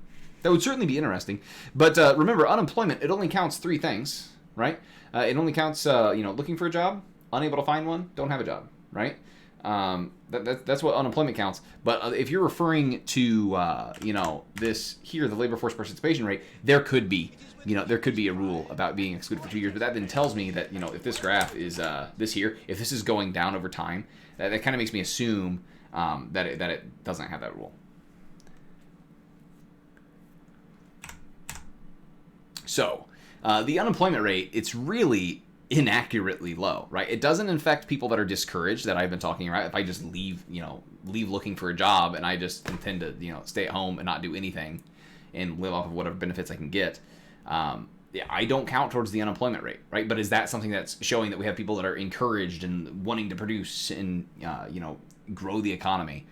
Speaker 1: That would certainly be interesting. But remember, unemployment, it only counts 3 things, right? It only counts, looking for a job, unable to find one, don't have a job, right? That's what unemployment counts. But if you're referring to, this here, the labor force participation rate, there could be a rule about being excluded for 2 years. But that then tells me that, if this graph is this here, if this is going down over time, that kind of makes me assume that it doesn't have that rule. So, the unemployment rate, it's really inaccurately low, right? It doesn't affect people that are discouraged that I've been talking about. If I just leave looking for a job and I just intend to, stay at home and not do anything and live off of whatever benefits I can get, I don't count towards the unemployment rate, right? But is that something that's showing that we have people that are encouraged and wanting to produce and, grow the economy?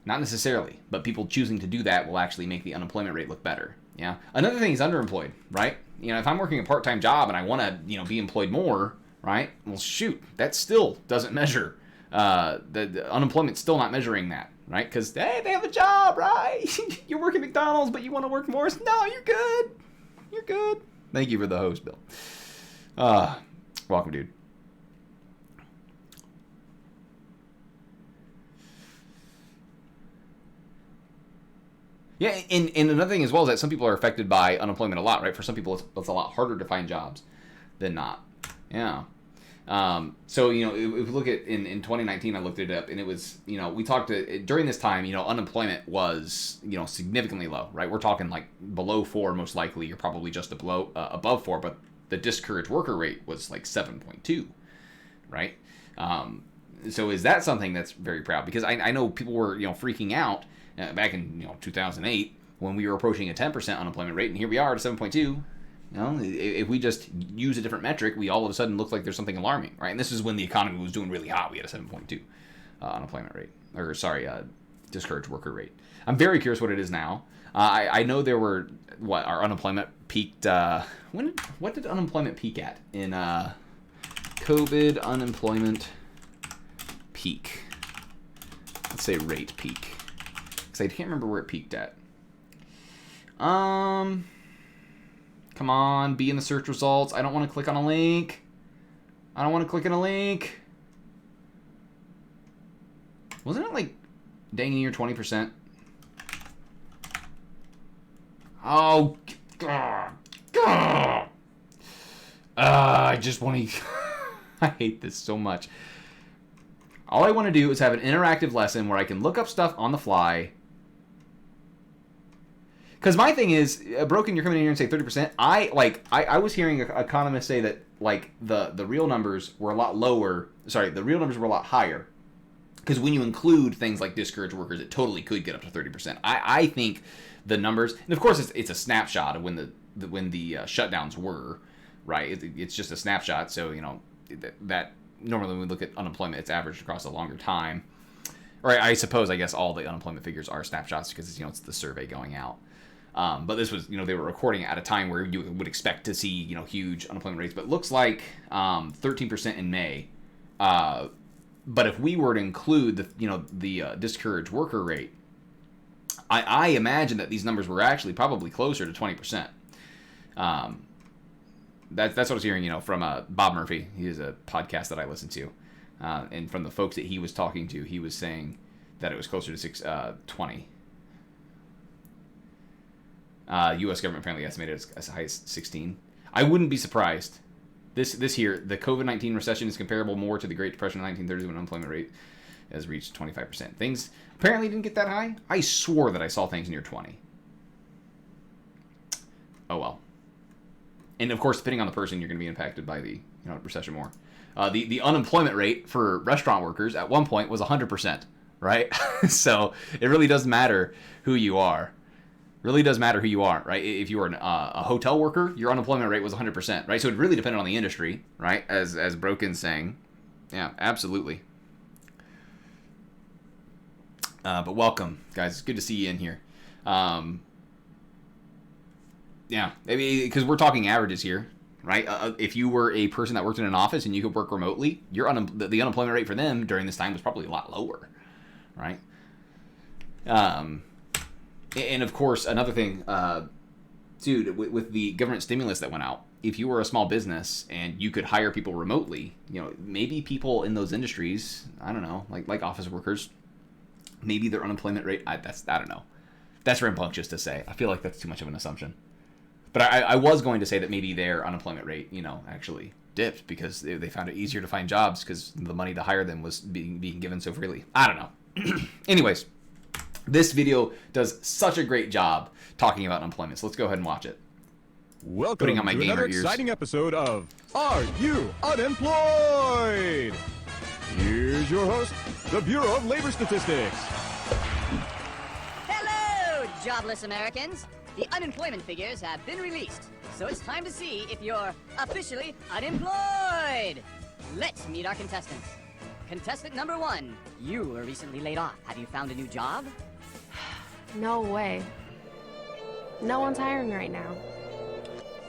Speaker 1: Not necessarily, but people choosing to do that will actually make the unemployment rate look better. Yeah. Another thing is underemployed, right? If I'm working a part-time job and I want to, be employed more, right? Well, shoot, that still doesn't measure. The unemployment's still not measuring that, right? Because, hey, they have a job, right? You're working McDonald's, but you want to work more. No, you're good. You're good. Thank you for the host, Bill. Welcome, dude. Yeah, and another thing as well is that some people are affected by unemployment a lot, right? For some people, it's a lot harder to find jobs than not. Yeah. So, if we look at in 2019, I looked it up, and it was, we talked during this time, unemployment was, significantly low, right? We're talking like below 4, most likely. You're probably just above 4, but the discouraged worker rate was like 7.2, right? So is that something that's very proud? Because I know people were, freaking out back in 2008 when we were approaching a 10% unemployment rate, and here we are at 7.2. If we just use a different metric, we all of a sudden look like there's something alarming, right? And this is when the economy was doing really hot. We had a 7.2 unemployment rate, discouraged worker rate. I'm very curious what it is now. I know there were our unemployment peaked. What did unemployment peak at in COVID unemployment peak? Let's say rate peak, because I can't remember where it peaked at. Come on, be in the search results. I don't want to click on a link. Wasn't it like dang near 20%? Oh, God. I just want to... I hate this so much. All I want to do is have an interactive lesson where I can look up stuff on the fly. Because my thing is, Broken, you're coming in here and say 30%. I was hearing economists say that like the real numbers were a lot lower. Sorry, the real numbers were a lot higher. Because when you include things like discouraged workers, it totally could get up to 30%. I think the numbers, and of course it's a snapshot of when the shutdowns were, right? It's just a snapshot. So that normally when we look at unemployment, it's averaged across a longer time. Or I guess all the unemployment figures are snapshots because it's the survey going out. But this was, they were recording at a time where you would expect to see, huge unemployment rates. But it looks like 13% in May. But if we were to include the discouraged worker rate, I imagine that these numbers were actually probably closer to 20%. That's what I was hearing, from Bob Murphy. He is a podcast that I listen to. And from the folks that he was talking to, he was saying that it was closer to 20. U.S. government apparently estimated as high as 16. I wouldn't be surprised. This year, the COVID-19 recession is comparable more to the Great Depression of the 1930s when unemployment rate has reached 25%. Things apparently didn't get that high. I swore that I saw things near 20. Oh well. And of course, depending on the person, you're going to be impacted by the recession more. The unemployment rate for restaurant workers at one point was 100%, right? So it really does matter who you are. Really does matter who you are, right? If you were a hotel worker, your unemployment rate was 100%, right? So it really depended on the industry, right? As Broken's saying. Yeah, absolutely. But welcome, guys. It's good to see you in here. Yeah, because we're talking averages here, right? If you were a person that worked in an office and you could work remotely, the unemployment rate for them during this time was probably a lot lower, right? And of course, another thing, dude, with the government stimulus that went out, if you were a small business and you could hire people remotely, maybe people in those industries, I don't know, like office workers, maybe their unemployment rate, I don't know. That's rambunctious to say. I feel like that's too much of an assumption. But I was going to say that maybe their unemployment rate, actually dipped because they found it easier to find jobs because the money to hire them was being given so freely. I don't know. Anyways. This video does such a great job talking about unemployment, so let's go ahead and watch it.
Speaker 6: Welcome
Speaker 1: Putting on my
Speaker 6: to
Speaker 1: gamer
Speaker 6: another
Speaker 1: ears.
Speaker 6: exciting episode of Are You Unemployed? Here's your host, the Bureau of Labor Statistics.
Speaker 9: Hello, jobless Americans. The unemployment figures have been released, so it's time to see if you're officially unemployed. Let's meet our contestants. Contestant number 1, you were recently laid off. Have you found a new job?
Speaker 10: No way. No one's hiring right now.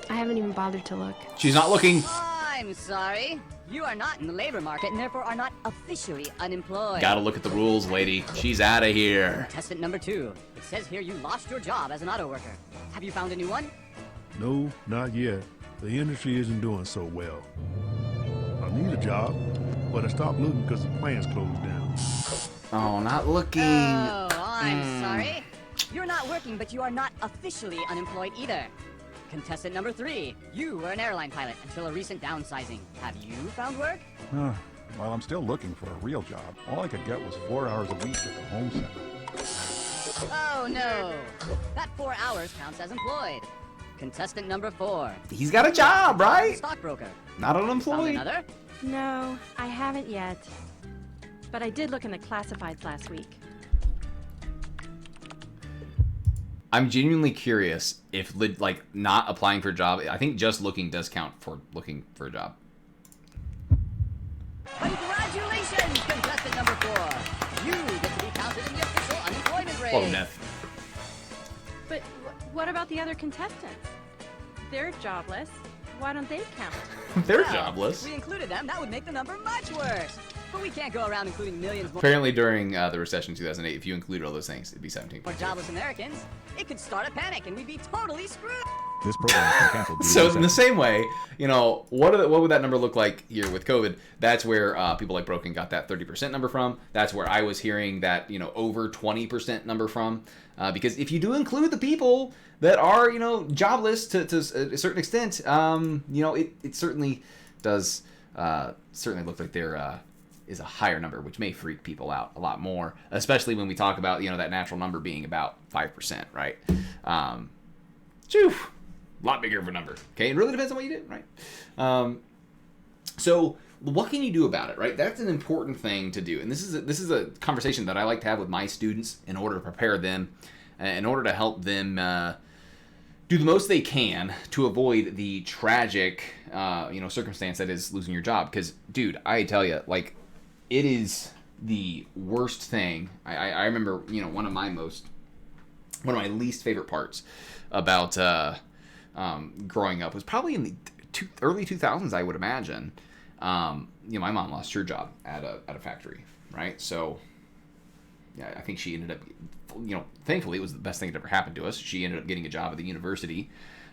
Speaker 10: I haven't even bothered to look.
Speaker 1: She's not looking.
Speaker 9: I'm sorry. You are not in the labor market and therefore are not officially unemployed.
Speaker 1: Gotta look at the rules, lady. She's out of here.
Speaker 9: Contestant number 2. It says here you lost your job as an auto worker. Have you found a new one?
Speaker 11: No, not yet. The industry isn't doing so well. I need a job, but I stopped looking because the plant's closed down.
Speaker 1: Oh, not looking.
Speaker 9: Oh, I'm sorry. You're not working, but you are not officially unemployed either. Contestant number 3, you were an airline pilot until a recent downsizing. Have you found work?
Speaker 12: Well, I'm still looking for a real job. All I could get was 4 hours a week at the home center.
Speaker 9: Oh no! That 4 hours counts as employed. Contestant number 4.
Speaker 1: He's got a job, right?
Speaker 9: Stockbroker.
Speaker 1: Not
Speaker 9: Found
Speaker 1: unemployed.
Speaker 9: another?
Speaker 10: No, I haven't yet. But I did look in the classifieds last week.
Speaker 1: I'm genuinely curious if, like, not applying for a job, I think just looking does count for looking for a job.
Speaker 9: Congratulations, contestant number 4. You get to be counted in the official unemployment rate.
Speaker 1: Oh, Neff.
Speaker 10: But what about the other contestants? They're jobless. Why don't they count?
Speaker 1: They're
Speaker 9: Well,
Speaker 1: jobless.
Speaker 9: If we included them, that would make the number much worse. But we can't go around including millions more
Speaker 1: Apparently during the recession in 2008, if you included all those things, it'd be 17.
Speaker 9: jobless Americans. It could start a panic and we'd be totally screwed.
Speaker 6: This program has been canceled.
Speaker 1: So in the same way, you know, what would that number look like here with COVID? That's where people like Broken got that 30% number from. That's where I was hearing that, you know, over 20% number from. Because if you do include the people that are, you know, jobless to a certain extent, you know, it certainly does certainly look like there is a higher number, which may freak people out a lot more, especially when we talk about, you know, that natural number being about 5%, right? Phew. A lot bigger of a number. Okay, it really depends on what you do, right? So what can you do about it, right? That's an important thing to do, and this is a conversation that I like to have with my students in order to prepare them, in order to help them do the most they can to avoid the tragic, you know, circumstance that is losing your job. Because, dude, I tell you, like, it is the worst thing. I remember, you know, one of my least favorite parts about growing up was probably in the early 2000s, I would imagine. You know, my mom lost her job at a factory, right? So, yeah, I think she ended up, you know, thankfully it was the best thing that ever happened to us. She ended up getting a job at the university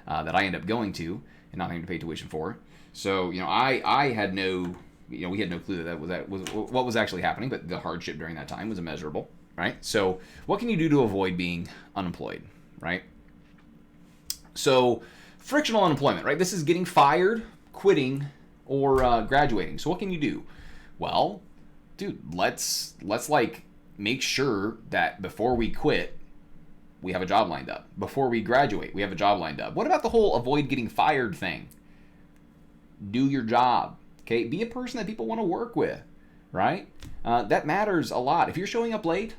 Speaker 1: that I ended up going to and not having to pay tuition for. So, you know, I had no, you know, we had no clue that was what was actually happening, but the hardship during that time was immeasurable, right? So, what can you do to avoid being unemployed, right? So, frictional unemployment, right? This is getting fired, quitting, or graduating. So what can you do? Well, dude, let's like make sure that before we quit, we have a job lined up. Before we graduate, we have a job lined up. What about the whole avoid getting fired thing? Do your job, okay? Be a person that people want to work with, right? That matters a lot. If you're showing up late,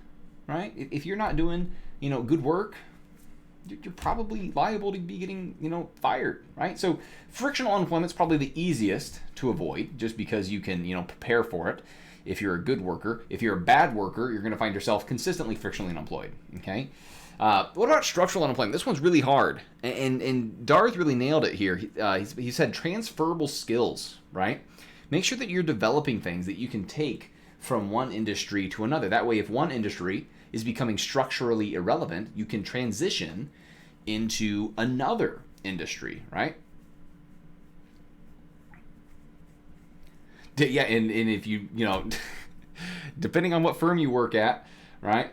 Speaker 1: right? If you're not doing, you know, good work, you're probably liable to be getting, you know, fired, right? So frictional unemployment is probably the easiest to avoid just because you can, you know, prepare for it. If you're a good worker, if you're a bad worker, you're going to find yourself consistently frictionally unemployed, okay? What about structural unemployment? This one's really hard, and Darth really nailed it here. He said transferable skills, right? Make sure that you're developing things that you can take from one industry to another. That way, if one industry is becoming structurally irrelevant, you can transition into another industry, right? Yeah, and if you know, depending on what firm you work at, right,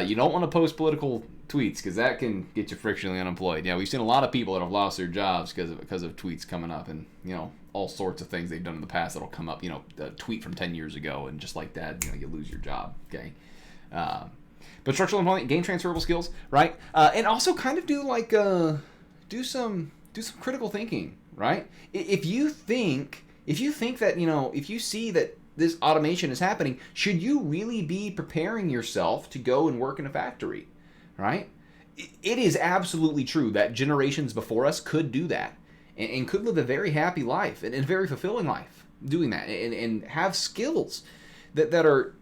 Speaker 1: you don't want to post political tweets because that can get you frictionally unemployed. Yeah, we've seen a lot of people that have lost their jobs because of tweets coming up, and you know, all sorts of things they've done in the past that'll come up. You know, a tweet from 10 years ago, and just like that, you know, you lose your job. Okay. But structural employment, gain transferable skills, right? And also kind of do like do some critical thinking, right? If you think that, you know, if you see that this automation is happening, should you really be preparing yourself to go and work in a factory, right? It is absolutely true that generations before us could do that and could live a very happy life and a very fulfilling life doing that and have skills that are,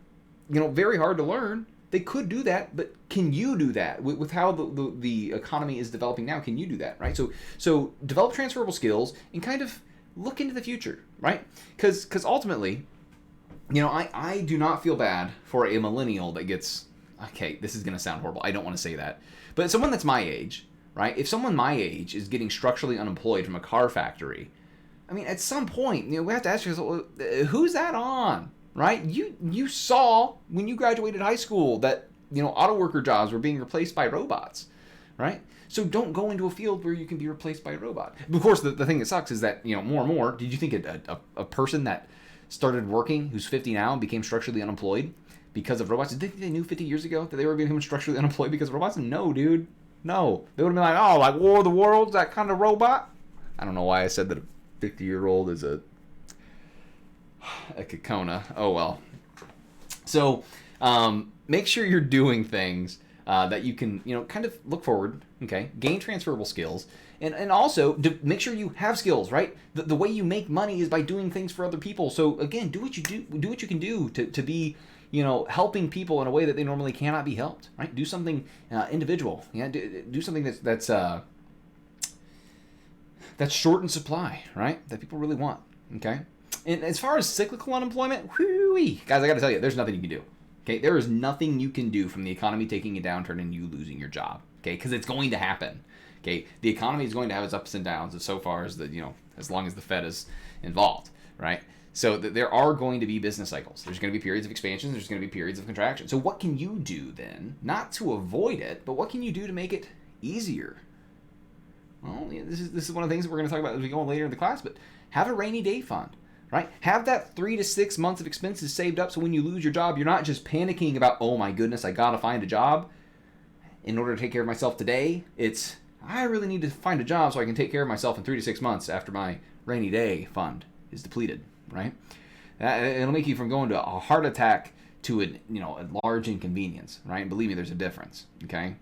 Speaker 1: you know, very hard to learn. They could do that, but can you do that with how the economy is developing now? Can you do that, right? So develop transferable skills and kind of look into the future, right? Because ultimately, you know, I do not feel bad for a millennial that gets, okay, this is going to sound horrible. I don't want to say that. But someone that's my age, right? If someone my age is getting structurally unemployed from a car factory, I mean, at some point, you know, we have to ask ourselves, who's that on? Right? You saw when you graduated high school that auto worker jobs were being replaced by robots, right? So don't go into a field where you can be replaced by a robot. Of course, the thing that sucks is that, more and more, did you think a person that started working who's 50 now and became structurally unemployed because of robots, did they think they knew 50 years ago that they were becoming structurally unemployed because of robots? No, dude. No. They would have been like, oh, like War of the Worlds, that kind of robot? I don't know why I said that a 50-year-old is a Kakona. Oh, well. So, make sure you're doing things that you can, kind of look forward, okay, gain transferable skills, and also make sure you have skills, right? The way you make money is by doing things for other people. So again, do what you can do to be, helping people in a way that they normally cannot be helped, right? Do something individual, do something that's short in supply, right? That people really want, okay? And as far as cyclical unemployment, whoo-wee, guys, I got to tell you, there's nothing you can do. Okay, there is nothing you can do from the economy taking a downturn and you losing your job. Okay, because it's going to happen. Okay, the economy is going to have its ups and downs so far as as long as the Fed is involved, right? So there are going to be business cycles. There's going to be periods of expansion. There's going to be periods of contraction. So what can you do then, not to avoid it, but what can you do to make it easier? Well, this is one of the things that we're going to talk about as we go on later in the class. But have a rainy day fund. Right? Have that 3 to 6 months of expenses saved up so when you lose your job, you're not just panicking about, oh my goodness, I gotta find a job in order to take care of myself today. It's, I really need to find a job so I can take care of myself in 3 to 6 months after my rainy day fund is depleted, right? It'll make you from going to a heart attack to a large inconvenience, right? And believe me, there's a difference, okay?